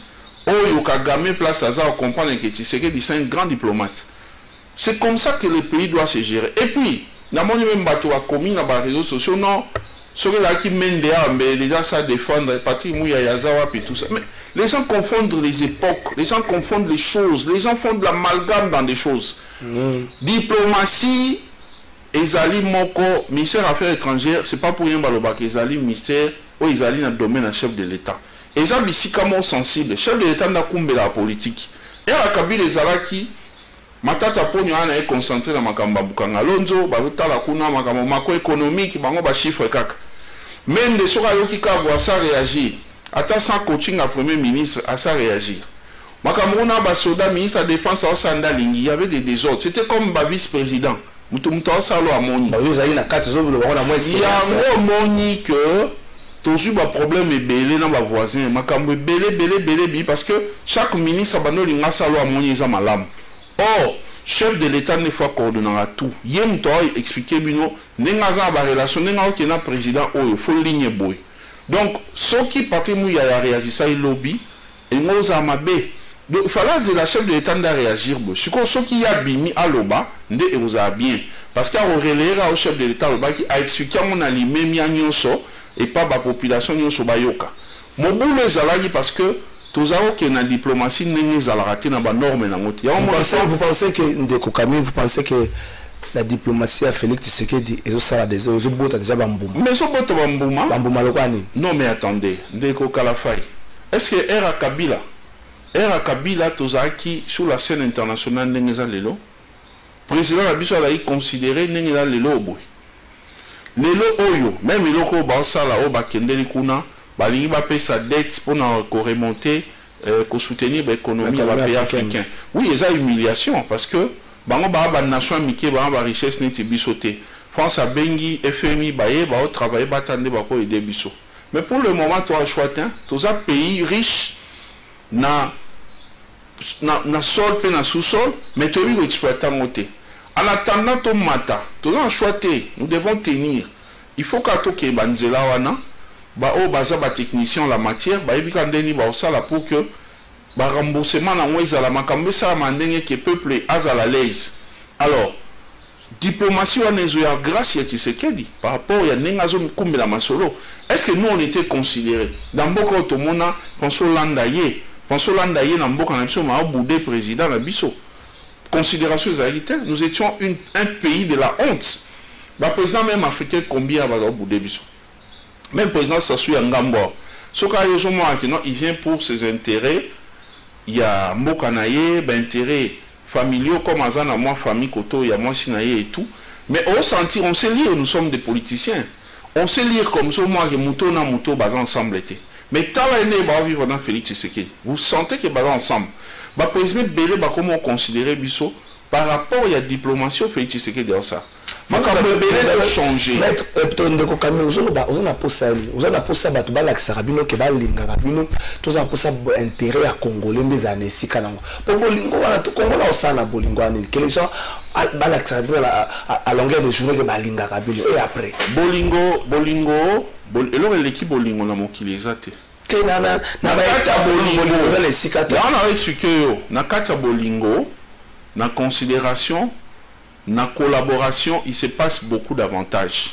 oyo Kagame place à ça comprendre que tu sais que c'est un grand diplomate. C'est comme ça que le pays doit se gérer. Et puis, dans mon même bateau a commis dans les réseaux sociaux, non, ceux qui mènent les gens ça défendre, Patrick Mouya Yazawa et tout ça. Mais les gens confondent les époques, les gens confondent les choses, les gens font de l'amalgame dans des choses. Diplomatie, Ezali Moko, ministère Affaires étrangères, c'est pas pour rien que Ezali ministère ou Ezali dans le domaine chef de l'État. Ezali sikamon sensible, chef de l'État n'a kumbe la politique. Et à la Kabila Ezalaki, matata ponyo ana est concentré dans makamba bukanga lonzo baruta la kuna makamba mako économique bango ba chiffre kaka même de soka yoki ka bo ça réagir ata sans coaching à premier ministre à ça réagir makamba na ba soda ministre de défense au sanda lingi il y avait des désordres c'était comme ba vice-président mutu salo amoni ba yoza ina kati zo bilo na moi il y a moni que toujours un problème est belé dans ma voisin makambo belé parce que chaque ministre abano linga salo amoni za malam. Or, chef de l'État ne fois coordonnant à tout. Yem toi expliquer bino nenga za ba relation nenga ki na président oyo faut ligne boy. Donc ceux qui partent mouya ya réagir ça il lobby et ngoza mabe. Donc il fallait la chef de l'État de réagir boy. Ce qu'on ceux qui a bimi à loba nde e vous a bien parce qu'il a relève au chef de l'État loba qui a expliqué mon alimé mi nyonso et pas ba population nyonso bayoka. Mon boulot zalagi parce que tous qui na diplomatie n'est raté dans la norme na ngoti. Vous pensez que Ndeko Kami, vous pensez que la diplomatie a Félix Tshisekedi et ça a déjà bota déjà bambouma. Mais ça bota bambouma. Bambouma lokani. Non mais attendez, Ndeko Kalafai. Est-ce que Era Kabila tozaki sur la scène internationale n'engeza lelo? Président la biso a considéré n'engeza lelo boy. Lelo oyo, même iloko ba sala o ba kendeli kuna. Balingi va payer sa dette pour remonter, pour soutenir l'économie de la pays africain. Oui, il y a humiliation parce que la nation américaine, la richesse n'est pas sauté. France a bengi, FMI, va travailler, va attendre, va aider biso. Mais pour le moment, tu as choisi, tu as un pays riche, na sol, na sous-sol, mais tu as exploité en côté. En attendant ton matin, tu as choisi, nous devons tenir. Il faut que tu aies banzela wana. Ba o baza ba technicien la matière ba ebika ndeni ba osala pour que ba remboursement na ngweza la makambe sa mandenge que peuple azala l'aise. Alors diplomatie on est ya grâce ya Tshisekedi par rapport ya nengazo kumbe la masolo. Est-ce que nous on était considérés dans beaucoup to mona François Landaye na mboka na biso ma boudé président na biso. Considération des nous étions un pays de la honte. Le président même africain, combien va au bout de biso? Même président Sassou Yangambo. Ce cas il vient pour ses intérêts. Il y a Mbokanaye, intérêts familiaux comme Azana, moi, famille Koto, il y a moi, Sinaye et tout. Mais on sentit, on sait lire, nous sommes des politiciens. On sait lire comme ça, moi, que Mouto na Mouto, bas ensemble était. Mais tant l'année, bah, vivre dans Félix Tshisekedi. Vous sentez que bas ensemble. Bah, président Belé, bah, comment on considérait Bisso par rapport à la diplomatie au Félix Tshisekedi dans ça. Vous avez changé. Maître, ndeko Kami, on a posé bato balakisa rabino ke balinga rabino, tous a posé intérêt à Congolais des années si kanango. Pour bolingo wana to Congo na osana bolingo ani que les gens balakisa rabino à longueur de journée que balinga rabino et après. Bolingo, alors l'équipe bolingo na mokili ezate. Tenana na ba bolingo za les sikata. Là on a expliqué yo, na kati bolingo, na considération na collaboration, il se passe beaucoup d'avantages.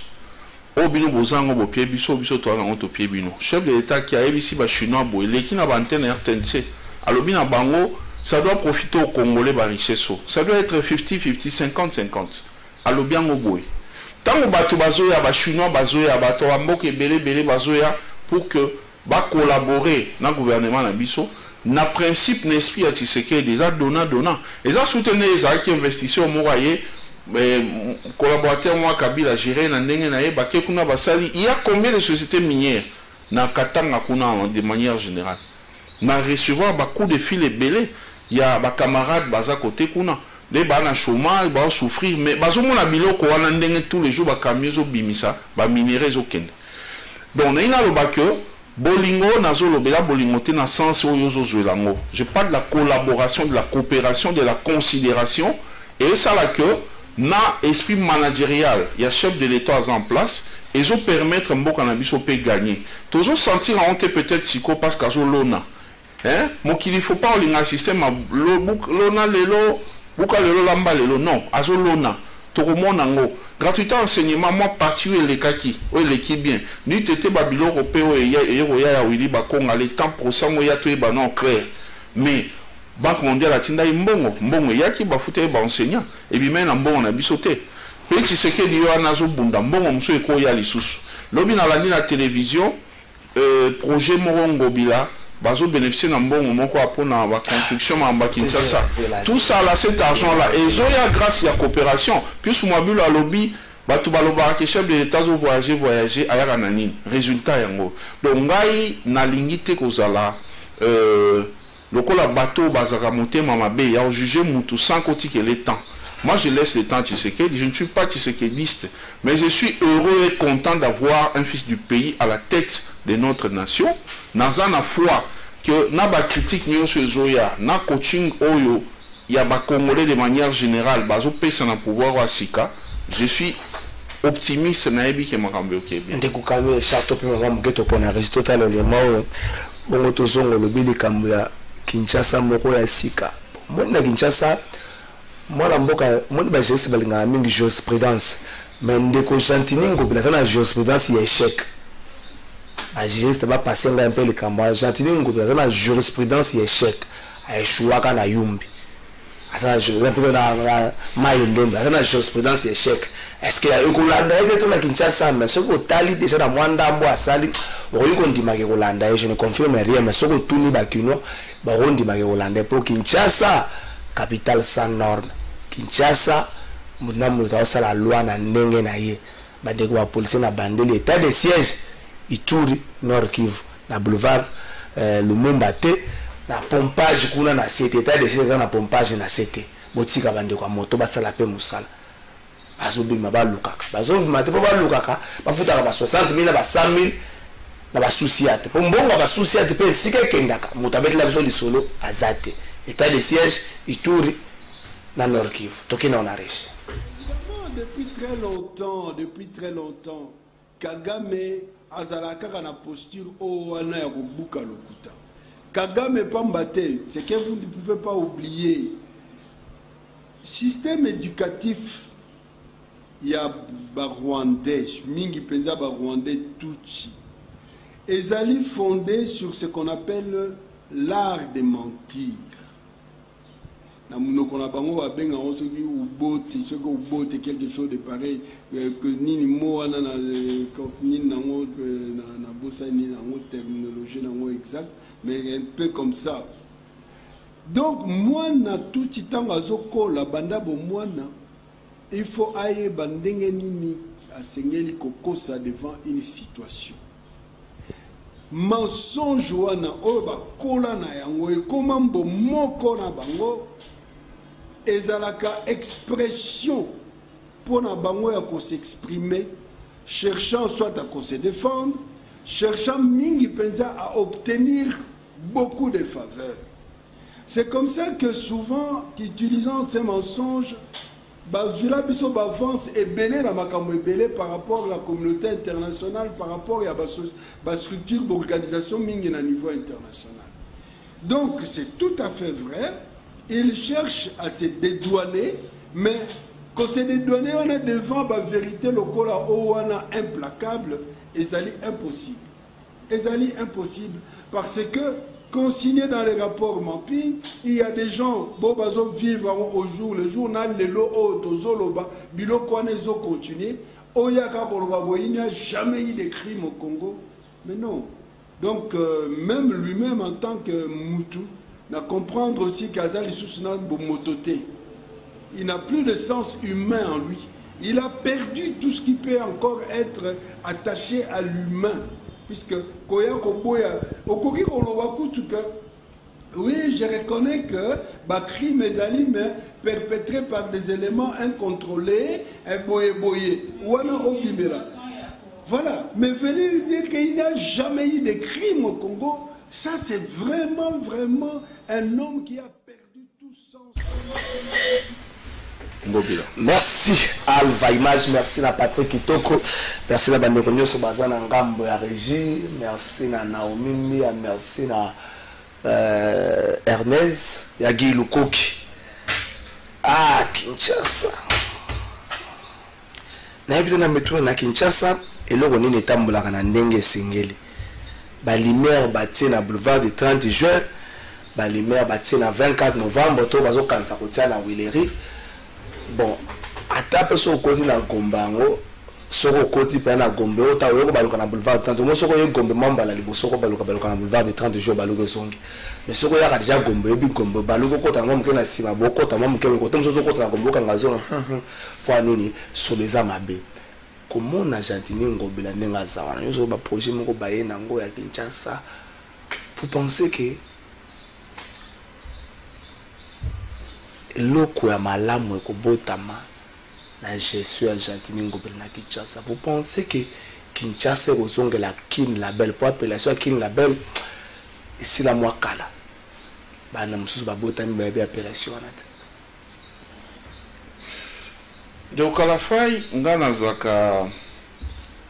Au bino bozango bo pied biso biso to na to pied bino. Chef de l'État qui a ici ba chinois bo qui na antenne RTNC. Alobi na bango, ça doit profiter aux Congolais ba richesse. Ça doit être 50-50, 50-50. Alobi ngo boy. Tant bato bazoya ba chinois bazoya bato mboka belé bazoya pour que ba collaborer na gouvernement na biso. Na principe n'esprit à Tshisekedi déjà donnant. Et ça soutenir les gens qui investissent au Mouraye. Collaborateur moi Kabila géré na ndenge na ye baké kuna basali. Il y a combien de sociétés minières na Katanga kuna de manière générale na recevoir beaucoup de fils belé. Il y a ba camarades baza côté kuna les ba na chômage ba souffrir mais bazo mona biloko wana ndenge tous les jours ba kamiezo bimisa ba minéraux zo kende. Donc na ina lo ba que bolingo nazo lobela bolingo te na sens oyo zo zwelango. Je parle de la collaboration, de la coopération, de la considération et ça là que na esprit managérial, il y a chef de l'État en place et ils ont permettre mboka na biso pe gagner. Toujours sentir en honte peut-être psycho parce qu'azo lona. Hein? Mon qu'il faut pas un système lona lelo, buka lelo lamba lelo non, azo lona. Toromon nango. Gratuité enseignement moi particulier les kaki, ou les qui bien. Ni tete babilo européen et ya wili ba konga le temps procès ya to ba non clair. Mais Banque mondiale atinda mbongo yaki ba fute ba enseignant et puis même mbongo na bisoté. Puis tu sais que dio anazo bunda mbongo mso eko ya lisusu. Lobi na landi na télévision projet morongo bila bazo bénéficier na mbongo moko apona ba construction ma Kinshasa. Tout ça là cet argent là et zoya grâce à la coopération. Puis sous mobile à lobby batu baloba ke chef de l'État zo voyager ayaka na nini résultat yango. Donc ngai na lingité kozala le la bateau bazaka monter mamabe ya juger mutu sans que le temps. Moi je laisse le temps Tshisekedi, je ne suis pas tshisekediste, mais je suis heureux et content d'avoir un fils du pays à la tête de notre nation. Dans la foi que na ba critique nyonso zoya, na coaching oyo ya ba congolais de manière générale, bazo pesa na pouvoir wa sika. Je suis optimiste na ebi ke makambe ok bien. Ndeko Kami chateau pe mama mugeto pona résultat le mo bongo tozongo lobili kambu ya Kinshasa moko ya sika. Moi na Kinshasa moi la mboka moi ba geste balinga mingi jurisprudence mais ndeko Chantini ngobila sana jurisprudence ya échec. A geste ba passer un peu le kamba Chantini ngobila sana jurisprudence ya échec. A échoué kana yumbi. Asa je répète na maïlombe sana jurisprudence ya échec. Est-ce que ya ekolanda eto na Kinshasa mais ce ko tali déjà na mwanda mbo asali oliko ndima ke kolanda je ne confirme rien mais ce ko tuni bakino ba rondi ma ke kolanda pour Kinshasa capitale sans norme. Kinshasa muna muta sala loi na ndenge na ye ba de ko police na bandeli état de siège Ituri Nord Kivu na boulevard Lumumba te na pompage kuna na CT état de siège na pompage na CT botika bande kwa moto basala pe musala bazobima balukaka bazobima te po balukaka bafutaka ba 60,000 na ba 100,000 na ba souciate po mbongo ba souciate pe sika kendaka mutabeti la biso lisolo azate état de siège Ituri na Nord Kivu tokina on arrêche. Depuis très longtemps Kagame azalaka na posture wana ya kobuka lokuta. Kagame pambate, c'est que vous ne pouvez pas oublier système éducatif. Il y a ba Rwandais, mingi penza ba Rwandais Tutsi. Ezali fondé sur ce qu'on appelle l'art de mentir. na munoko na bango ba benga soki ubote soki ubote quelque chose de pareil que nini mo wana na consigne nango na bossa ni nango terminologie nango exact mais un peu comme ça. Donc moi na tout temps azokola banda bo mwana il faut aye bandenge nini asengeli kokosa devant une situation. Mensonge wana oyo bakola na yango ekoma mbo moko na bango ezalaka expression pour na bango ya ko s'exprimer, cherchant soit à se défendre, cherchant mingi penza à obtenir beaucoup de faveurs. C'est comme ça que souvent qu'utilisant ces mensonges bazula biso bavance ebele na makambo ebele par rapport à la communauté internationale, par rapport à la structure d'organisation mingi na niveau international. Donc c'est tout à fait vrai, ils cherchent à se dédouaner, mais quand se dédouaner on est devant la vérité locale on est implacable, et ça est impossible. Et ça est impossible parce que consigné dans les rapports mapping, il y a des gens qui vivent au jour le jour, il n'y a jamais eu de crime au Congo. Mais non. Donc, même lui-même en tant que Moutou, il comprendre aussi qu'Azal il n'a plus de sens humain en lui. Il a perdu tout ce qui peut encore être attaché à l'humain. Puisque oui, je reconnais que les crimes mais perpétrés par des éléments incontrôlés, voilà, mais venir dire qu'il n'y a jamais eu de crime au Congo, ça c'est vraiment, vraiment un homme qui a perdu tout sens. Merci Alva Image, merci à Patrick Kitoko, merci à Bandekonyo Sobazana Ngambo ya Régie, merci à Naomi, merci à Ernest, ya Guy Lukoki. Ah, Kinshasa. Na habite na metu na Kinshasa, eloko nini etambolaka na ndenge singeli. Ba lumière batie na boulevard du 30 juin, ba lumière batie na 24 novembre, to bazo kanisa kotia na Willery. Bon, atape so koti na gombango, soko koti pe na gombe, ota oyoko baluka na boulevard du 30 juin, soko yo gombe mambala liboso ko baluka na boulevard du 30 juin baluka songi. Mais soko ya déjà gombe, ebi gombe baluka kota ngom ke na sima boko ta mom ke ko tom so kota na gombe ka ngazo kwa nini so leza mabe. Comment na Gentini Ngobila nenga zawana, yo so ba projet moko baye na ngo ya Kinshasa. Vous pensez que loko ya malamu ekobotama na gestion ya Gentini Ngobila na Kinshasa? Vous pensez que Kinshasa kozongela kin label pour appellation kin label ici la moi kala bana mususu babotami ba appellation na te? Donc à la fin, on a zaka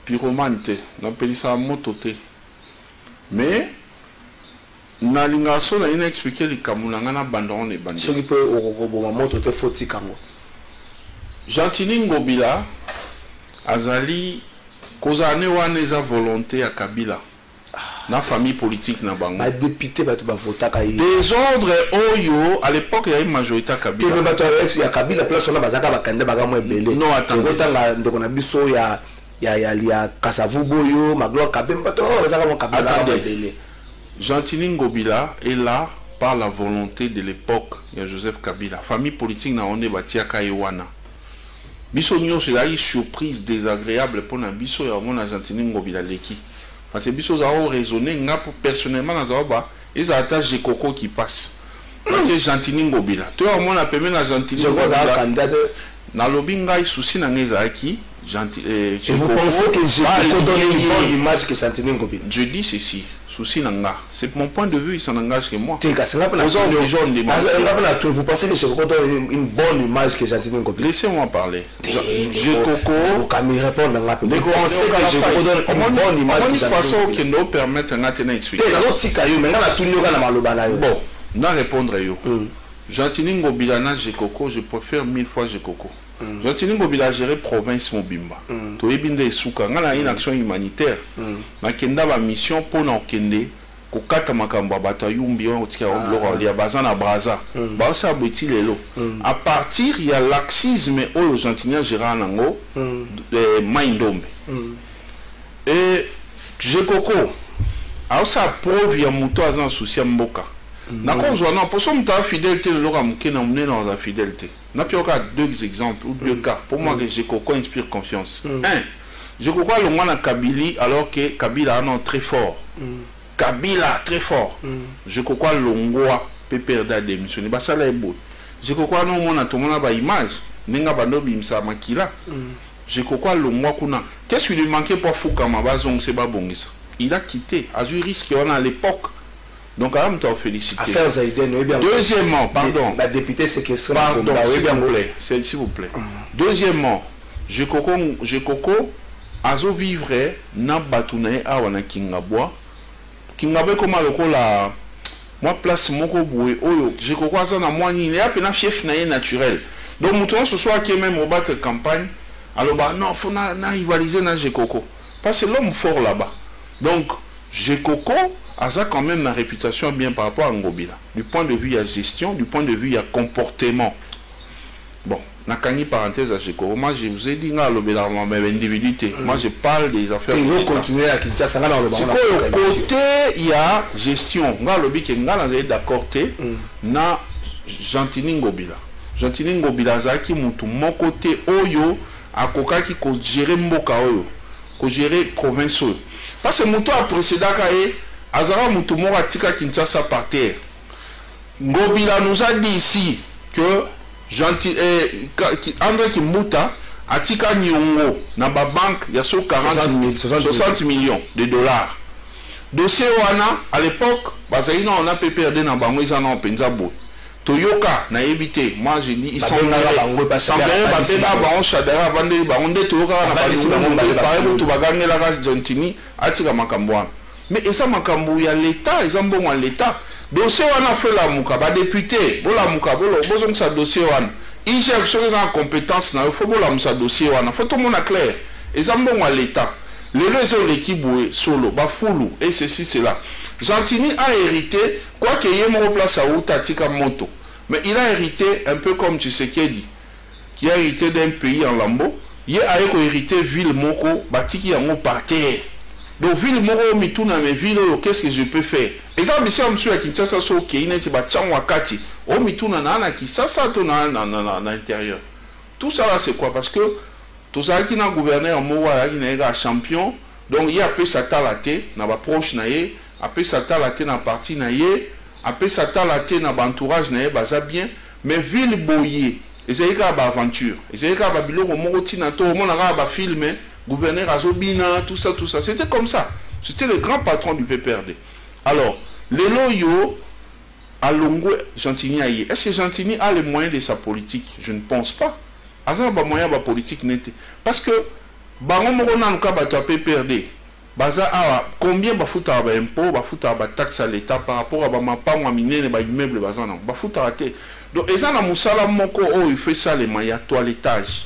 pyromante, on appelle ça mototé. Mais na lingaso na ina expliquer les kamulanga na bandon les bandits. Ce qui peut au mototé foti kango. Gentini Ngobila azali kozane wana volonté à Kabila. Na famille politique na bango. Ba député ba vota ka yi. Désordre oyo à l'époque il y a une majorité à Kabila. Ke ba to ya Kabila place on a bazaka ba kande ba mo ebele. Non attendez. Ngota ndeko na biso ya Kasavu Boyo, Magloire Kabemba to bazaka mo Kabila ba ebele. Gentini Ngobila est là par la volonté de l'époque de Joseph Kabila. Famille politique na onde batia ka wana. Biso nyonso la surprise désagréable pour na biso ya mona Gentini Ngobila leki. Parce que biso za raisonner nga pour personnellement na zaoba et ça attache des coco qui passe. Parce que Gentini Ngobila. Toi on a permis na Gentini Ngobila. Na lobinga i souci na ngeza ki et vous pensez que j'ai donné une bonne image que Gentini Ngobila? Je dis ceci, souci nanga. C'est mon point de vue, il s'en engage que moi. Vous pensez que j'ai donné une bonne image que Gentini Ngobila? Laissez-moi parler. J'ai coco. Vous me répondre là. Vous pensez que j'ai donné une bonne image que Gentini façon qui nous permettre de expliquer. Bon, na répondre yo. Gentini Ngobila na j'ai coco, je préfère 1000 fois j'ai coco. Gentini Ngobila géré province Mobimba. To ebinde suka ngana une action humanitaire. Na kenda ba mission pour na kende kokata makambo bato yumbi on tika on bloko ya bazana braza ba sa beti lelo à partir il y a laxisme au Argentinien gérant nango maindombe et Jekoko a sa preuve ya muto azan souci mboka na kozwa na poso muta fidélité le loka mukena mune na la fidélité na pioka deux exemples ou deux cas pour moi que Jekoko inspire confiance un Jekoko le mwana Kabili alors que Kabila est très fort Kabila très fort. Je crois Longwa Peperda démissionné. Bah ça là est beau. Je crois non mon atomona ba image. Nenga bando bimsa makila. Je crois Longwa kuna. Qu'est-ce qui lui manquait pour Fouka Mabazong c'est pas bon ça. Il a quitté. A eu risque on à l'époque. Donc à me féliciter. Affaire Zaïden. Deuxièmement, pardon. La députée séquestrée. Pardon, s'il vous plaît. Deuxièmement, je crois azo vivre na batune awana Kingabwa. Kingabe comme lokola moi place moko boué oyo je crois ça na moi ni il y a pena chef na naturel donc mouton ce soir qui même au battre campagne alors bah non faut na rivaliser na Jekoko parce que l'homme fort là-bas donc Jekoko a ça quand même la réputation bien par rapport à Ngobila du point de vue il y a gestion du point de vue il y a comportement bon Nakani parenthèse à Jekoko moi je vous ai dit nga lobela même individualité moi je parle des affaires il faut continuer à Kinshasa là dans le côté il y a gestion nga lobi ke nga na d'accord te na Gentini Ngobila zaki mutu mon côté oyo akokaki ko gérer mboka oyo ko gérer province oyo parce que mutu a précédent ka e azara mutu mo atika Kinshasa par terre Ngobila nous a dit ici que André Kimbuta atika nyongo na ba banque ya so 60 millions de dollars. Dossier wana à l'époque bazali on a PPRD na bango izana en Penzabo. Toyoka na évité moi j'ai dit ils sont là ba on chadara bande ba on de toyoka na ba ba to bagane la race Gentini atika makambo. Mais esa makambo ya l'état ezambo en l'état dossier wana fait la muka ba député bo la muka bo bozong sa dossier wana il gère sur les compétences na faut bo la musa dossier wana faut tout monde clair ezambo en l'état l'équipe solo ba fulu et ceci cela Gentini a hérité quoi que yé mo place à Utatika moto mais il a hérité un peu comme Tshisekedi qui a hérité d'un pays en lambeau yé a hérité ville moko batiki yango par terre. Donc ville moro mituna mais ville qu'est-ce que je peux faire et ça monsieur à Kinshasa so ke ineti ba changwa kati o mituna na Kinshasa to na intérieur tout ça là c'est quoi parce que tout ça qui na gouverneur mowa qui na champion donc il y a peu ça talaté na ba proche na yé après ça talaté na parti na yé après ça talaté na ba entourage na yé baza bien mais ville boyé et c'est ba aventure et c'est ba biloko moko tina to mo na ba filmer gouverneur Azobina, tout ça, c'était comme ça. C'était le grand patron du PPRD. Alors, les loyaux à Longo Gentini aïe. Est-ce que Gentini a les moyens de sa politique? Je ne pense pas. Azan ba moyen ba politique n'était. Parce que bango morona nka bato PPRD. Baza a combien ba futa ba impôt, ba futa ba taxe à l'état par rapport à ba mapa mo mine ba immeuble bazan non. Ba futa raté. Donc ezana musala moko oh il fait ça les moyens toilettage.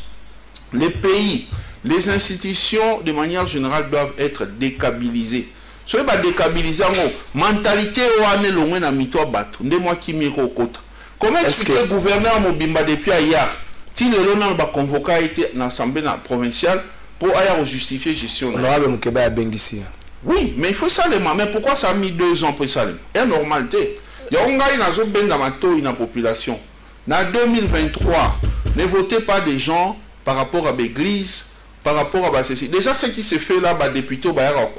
Les pays les institutions, de manière générale, doivent être décabilisées. Si on va décabiliser, mentalité ouane l'ongwe na mito bato. Nde moi qui m'y kokota. Comment expliquer le gouverneur Mobimba depuis ailleurs? Si le lona va convoquer a été dans l'Assemblée provinciale pour ailleurs justifier gestion. Oui, mais il faut ça les mais pourquoi ça a mis 2 ans pour ça? C'est normalité. Il y a un gars qui a ben dans la population. En 2023, ne votez pas des gens par rapport à l'église. Par rapport à ceci, déjà ce qui se fait là, les députés, courant,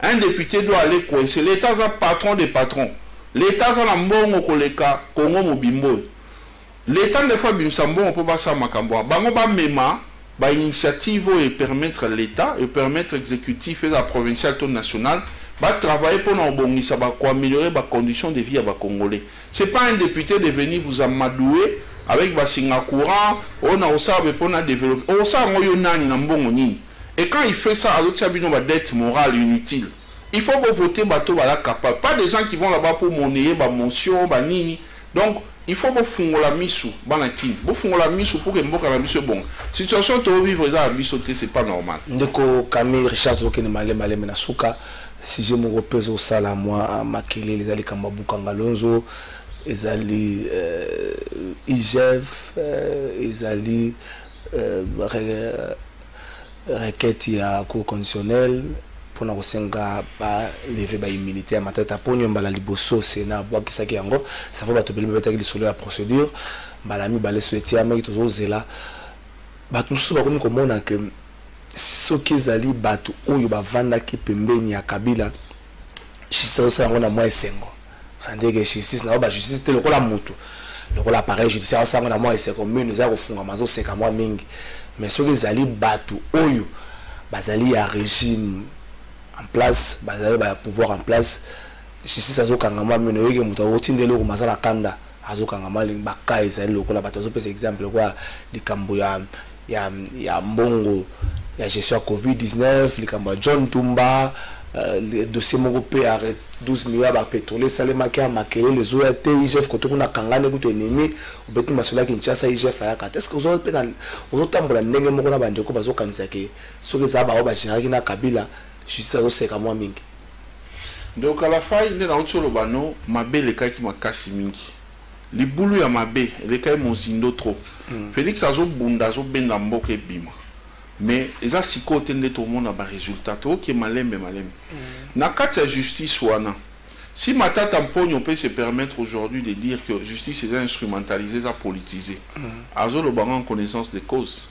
un député doit aller coincer. L'État est patron des patrons. L'État est un bon collègue, Congo Mobimbo. L'État des fois, on peut pas ça makambo. Bangoba mema, initiative et permettre l'État et permettre l'exécutif et la provinciale et nationale va travailler pour améliorer les conditions de vie à Congolais. Ce n'est pas un député de venir vous amadouer avec Basinga courant, on a aussi développé. Et quand il fait ça, il y a dette morale inutile. Il faut voter bateau capable. Pas des gens qui vont là-bas pour monnayer, mention, nini. Donc, il faut bofungola misu banakini bofungola misu pour que mboka na biso bon situation to vivre ça biso te c'est pas normal ndeko Camille Richard Zokene malema na suka si je me repose au sala moi makele les ali kamba bukanga lonzo ezali IGF ezali requête ya cour conditionnelle pour na kosenga ba lever ba immunité ya matata ponyo mbala liboso Sénat bwakisaki yango ça faut bato belebe betaki lisolo ya procédure mbala mi bale souhaiter mais tozo zela bato musu ba komi komona que soki ezali bato oyo bavandaki pembeni ya Kabila justice osango na mwa esengo sandeke justice na ba justice te lokola mutu lokola appareil judiciaire osango na mwa esengo mine za kofunga mazo seka mwa mingi mais soki ezali bato oyo bazali ya régime en place bazali ba pouvoir en place justice azokanga mwa mine yeke mutu otindele ko masala kanda azokanga mali baka ezali lokola bato azopesa exemple kwa likambo ya mbongo ya gestion ya Covid-19 likambo John Tumba le dossier moko arrête 12 milliards ba pétrole salemaki makele les OAT IGF koto kuna kangane kuto ennemi obeti masola Kinshasa IGF ya kata est-ce que vous pe na ozotambola ndenge moko na bandeko bazokanisa ke soki za ba ba jiraki na Kabila justice azoseka mwa mingi donc à la fin il est dans le bano mabele kaki makasi mingi libulu ya mabe le kai mozindo trop Félix azobunda azobenda mboka ebima mais eza sikote nde tout le monde a ba résultat to ki malembe na kati ya justice wana si Matata Mponyo peut se permettre aujourd'hui de dire que justice est instrumentalisée est politisée azo le bango en connaissance des causes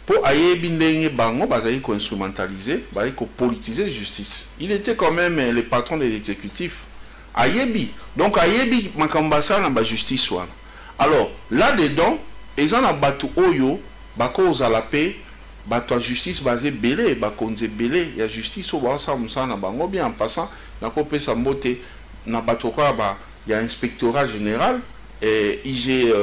pour ayebi ndenge bango bazali ko instrumentaliser bazali ko politiser justice il était quand même le patron de l'exécutif ayebi donc ayebi makambasa na ba justice wana alors là dedans ezan na batu oyo bakoza la paix bato justice basé belé bakonze belé ya justice o ba sa musana bango bien en passant na ko pesa mbote na bato kwa ba ya inspectorat général et IG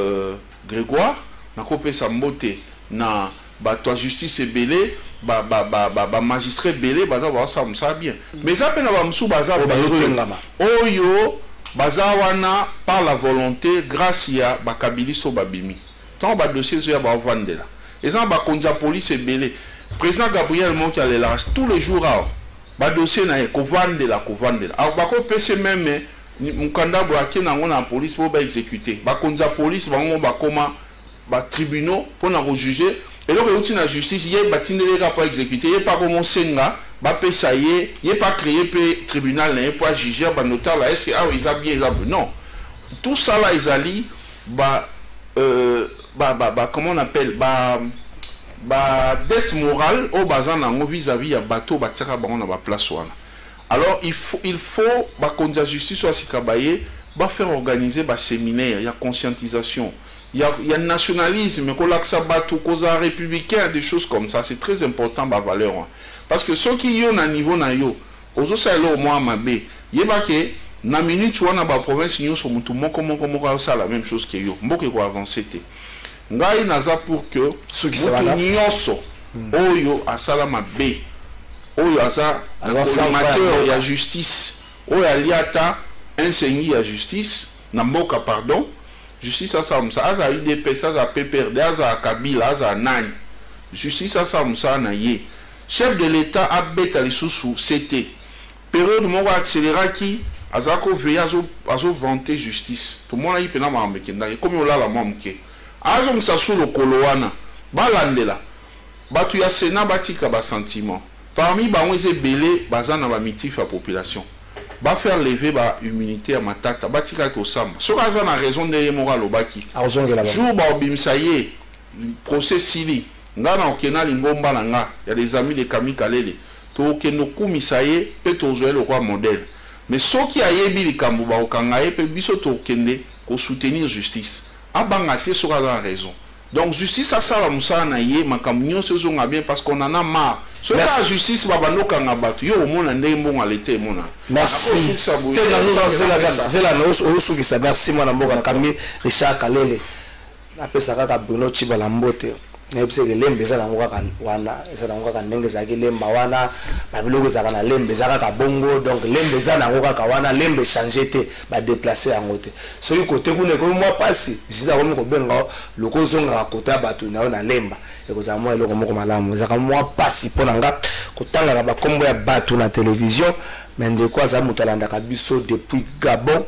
Grégoire na ko pesa mbote na bato justice belé ba magistrat belé baza ba sa musana bien mais ça pe na ba musu baza oyo baza wana par la volonté grâce ya ba kabiliso babimi tant ba dossier zo ya ba vandela. Les gens qui ont police et belé. Président Gabriel Monki a l'arrache tous les jours. Le dossier n'a pas de la alors, il peut même mukanda qui n'a pas de police pour exécuter. Il y a police, il y a tribunaux pour juger. Et donc, il y a la justice, il y a pas exécuter, il n'y a pas comment senga, il n'y a pas créé le tribunal, il n'y a pas juger, il notaire là, est-ce qu'ils ont bien, non. Tout ça là, ils allaient, comment on appelle dette morale au bazan vis-à-vis à bateau batira on a place wana alors il faut qu'on la justice soit sikabaye faire organiser séminaire il y a conscientisation il y a nationalisme qu'on l'accès bateau cause républicain des choses comme ça c'est très important valeur parce que ceux qui ont un niveau na yo ozo ça au moins mabe yeba ke na minute wana ba province nyo so mutu moko ça la même chose que yo mboke ko avancer te ngai naza pour que nyonso oyo asala mabe oyo asa amateur ya justice oyo aliata enseigne ya justice na mboka pardon justice asa musa asa UDPS asa PPRD asa Kabila asa nani justice asa musa na ye chef de l'état abeta lisusu c'était période moko accéléraki azako veiller azo vanter justice tout le monde a pena mambekenda comme on l'a la mamke azo msasu lo kolowana balandela batu ya Sénat batika ba sentiment parmi bango eze belé bazana ba mitif à population ba faire lever ba immunité à Matata batika ko samba so kaza na raison de moral obaki jour ba obimsaye procès sili ngana okena lingomba nanga ya les amis de Camille Kalele to keno kumisaye pe to zoelo kwa modèle mais soki ayebi likambo ba okanga pe biso to kende ko soutenir justice abangate sur la raison donc justice ça sala musala na ye makambo nyonso zonga bien parce qu'on en a marre so la justice ba banoka nga batu yo omona ndenge mbongo alete mona merci zela no osuki sa merci mwana mboka Camille Richard Kalele apesa kaka Bruno Chibala mbote nebise ke lembe za nango kaka wana za nango kaka ndenge za ke lemba wana babiloko za kana lembe za kaka bongo donc lembe za nango kaka wana lembe changer te ba déplacer yango te so yi côté kuna ko moi pasi ziza ko ko benga loko zonga kota batu na lemba e ko za moi loko moko malamu za ka moi pasi pona nga kotanga ba kombo ya batu na télévision mais de quoi za mutalanda ka biso depuis Gabon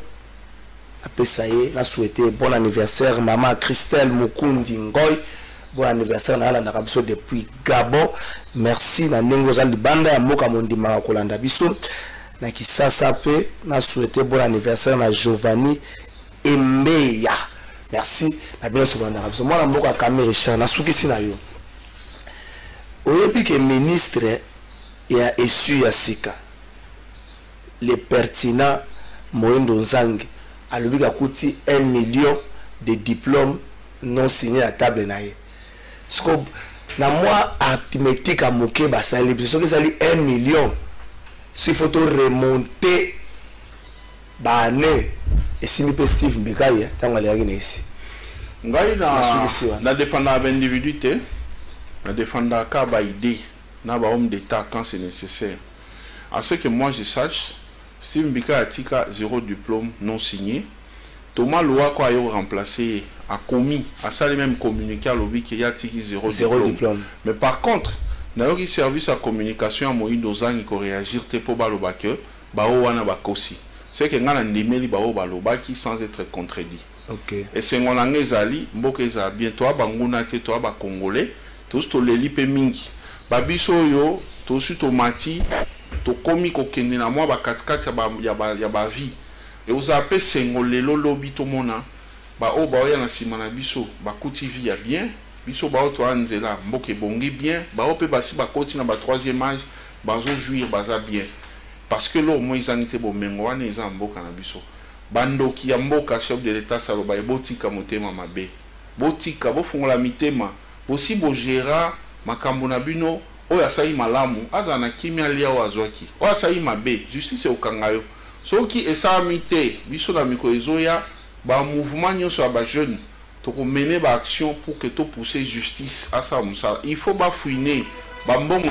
apesaye na souhaiter bon anniversaire maman Christelle Mukundi Ngoy. Bon anniversaire na la biso depuis Gabon. Merci na ndenge za libanda ya mboka mondima kolanda biso. Na kisasa pe na souhaiter bon anniversaire na Giovanni Embeya. Merci na bien so banda biso. Mwana mboka Kamere Richard na sukisi na yo. Oyebi ke ministre ya esu ya sika. Le pertinent Moindo Nzangi alobi ka kuti 1 million de diplômes non signés à table na ye. Scope na moi arithmétique à moquer basali biso que ça li 1 million si faut remonter ba année et si mi pe Steve Mbekaya tango ali yakine ici ngai na défendre l'individualité na défendre ka ba idée na ba homme d'état quand c'est nécessaire. À ce que moi je sache, Steve Mbekaya tika 0 diplôme non signé. Thomas Loa quoi a remplacé a commis à ça les mêmes communiqués à l'objet qu'il y a tiki 0 diplôme. Mais par contre, n'a eu service à communication à Moïdo Zang qui réagir te po balobake bao wana bakosi. C'est que ngana ndimeli bao balobaki sans être contredit. OK. Et c'est ngolanga ezali mboka eza bientôt banguna te to ba congolais tous to leli pe mingi. Babiso yo to su to mati to komi ko kende na moi ba katikati ya ba vie. Et vous appelez Sengolelo Lobi Tomona, ba o ba oya na simana biso, ba kuti vie ya bien, biso ba o to anzela, mboke bongi bien, ba o pe basi ba koti na ba 3e âge, ba zo jouir baza bien. Parce que lo mo izanite bo mengo wana eza mboka na biso. Bandoki ya mboka chef de l'état saloba e botika motema mabe. Botika bo fungola mitema, bosi bo gera makambo na bino oya sai malamu, aza na kimia lia wazwaki. Oya sai mabe, justice okangayo. Soki esamite biso na miko ezoya ba mouvement nyonso ya ba jeune to ko mener ba action pour que to pousser justice à ça. Il faut ba fouiner ba mbongo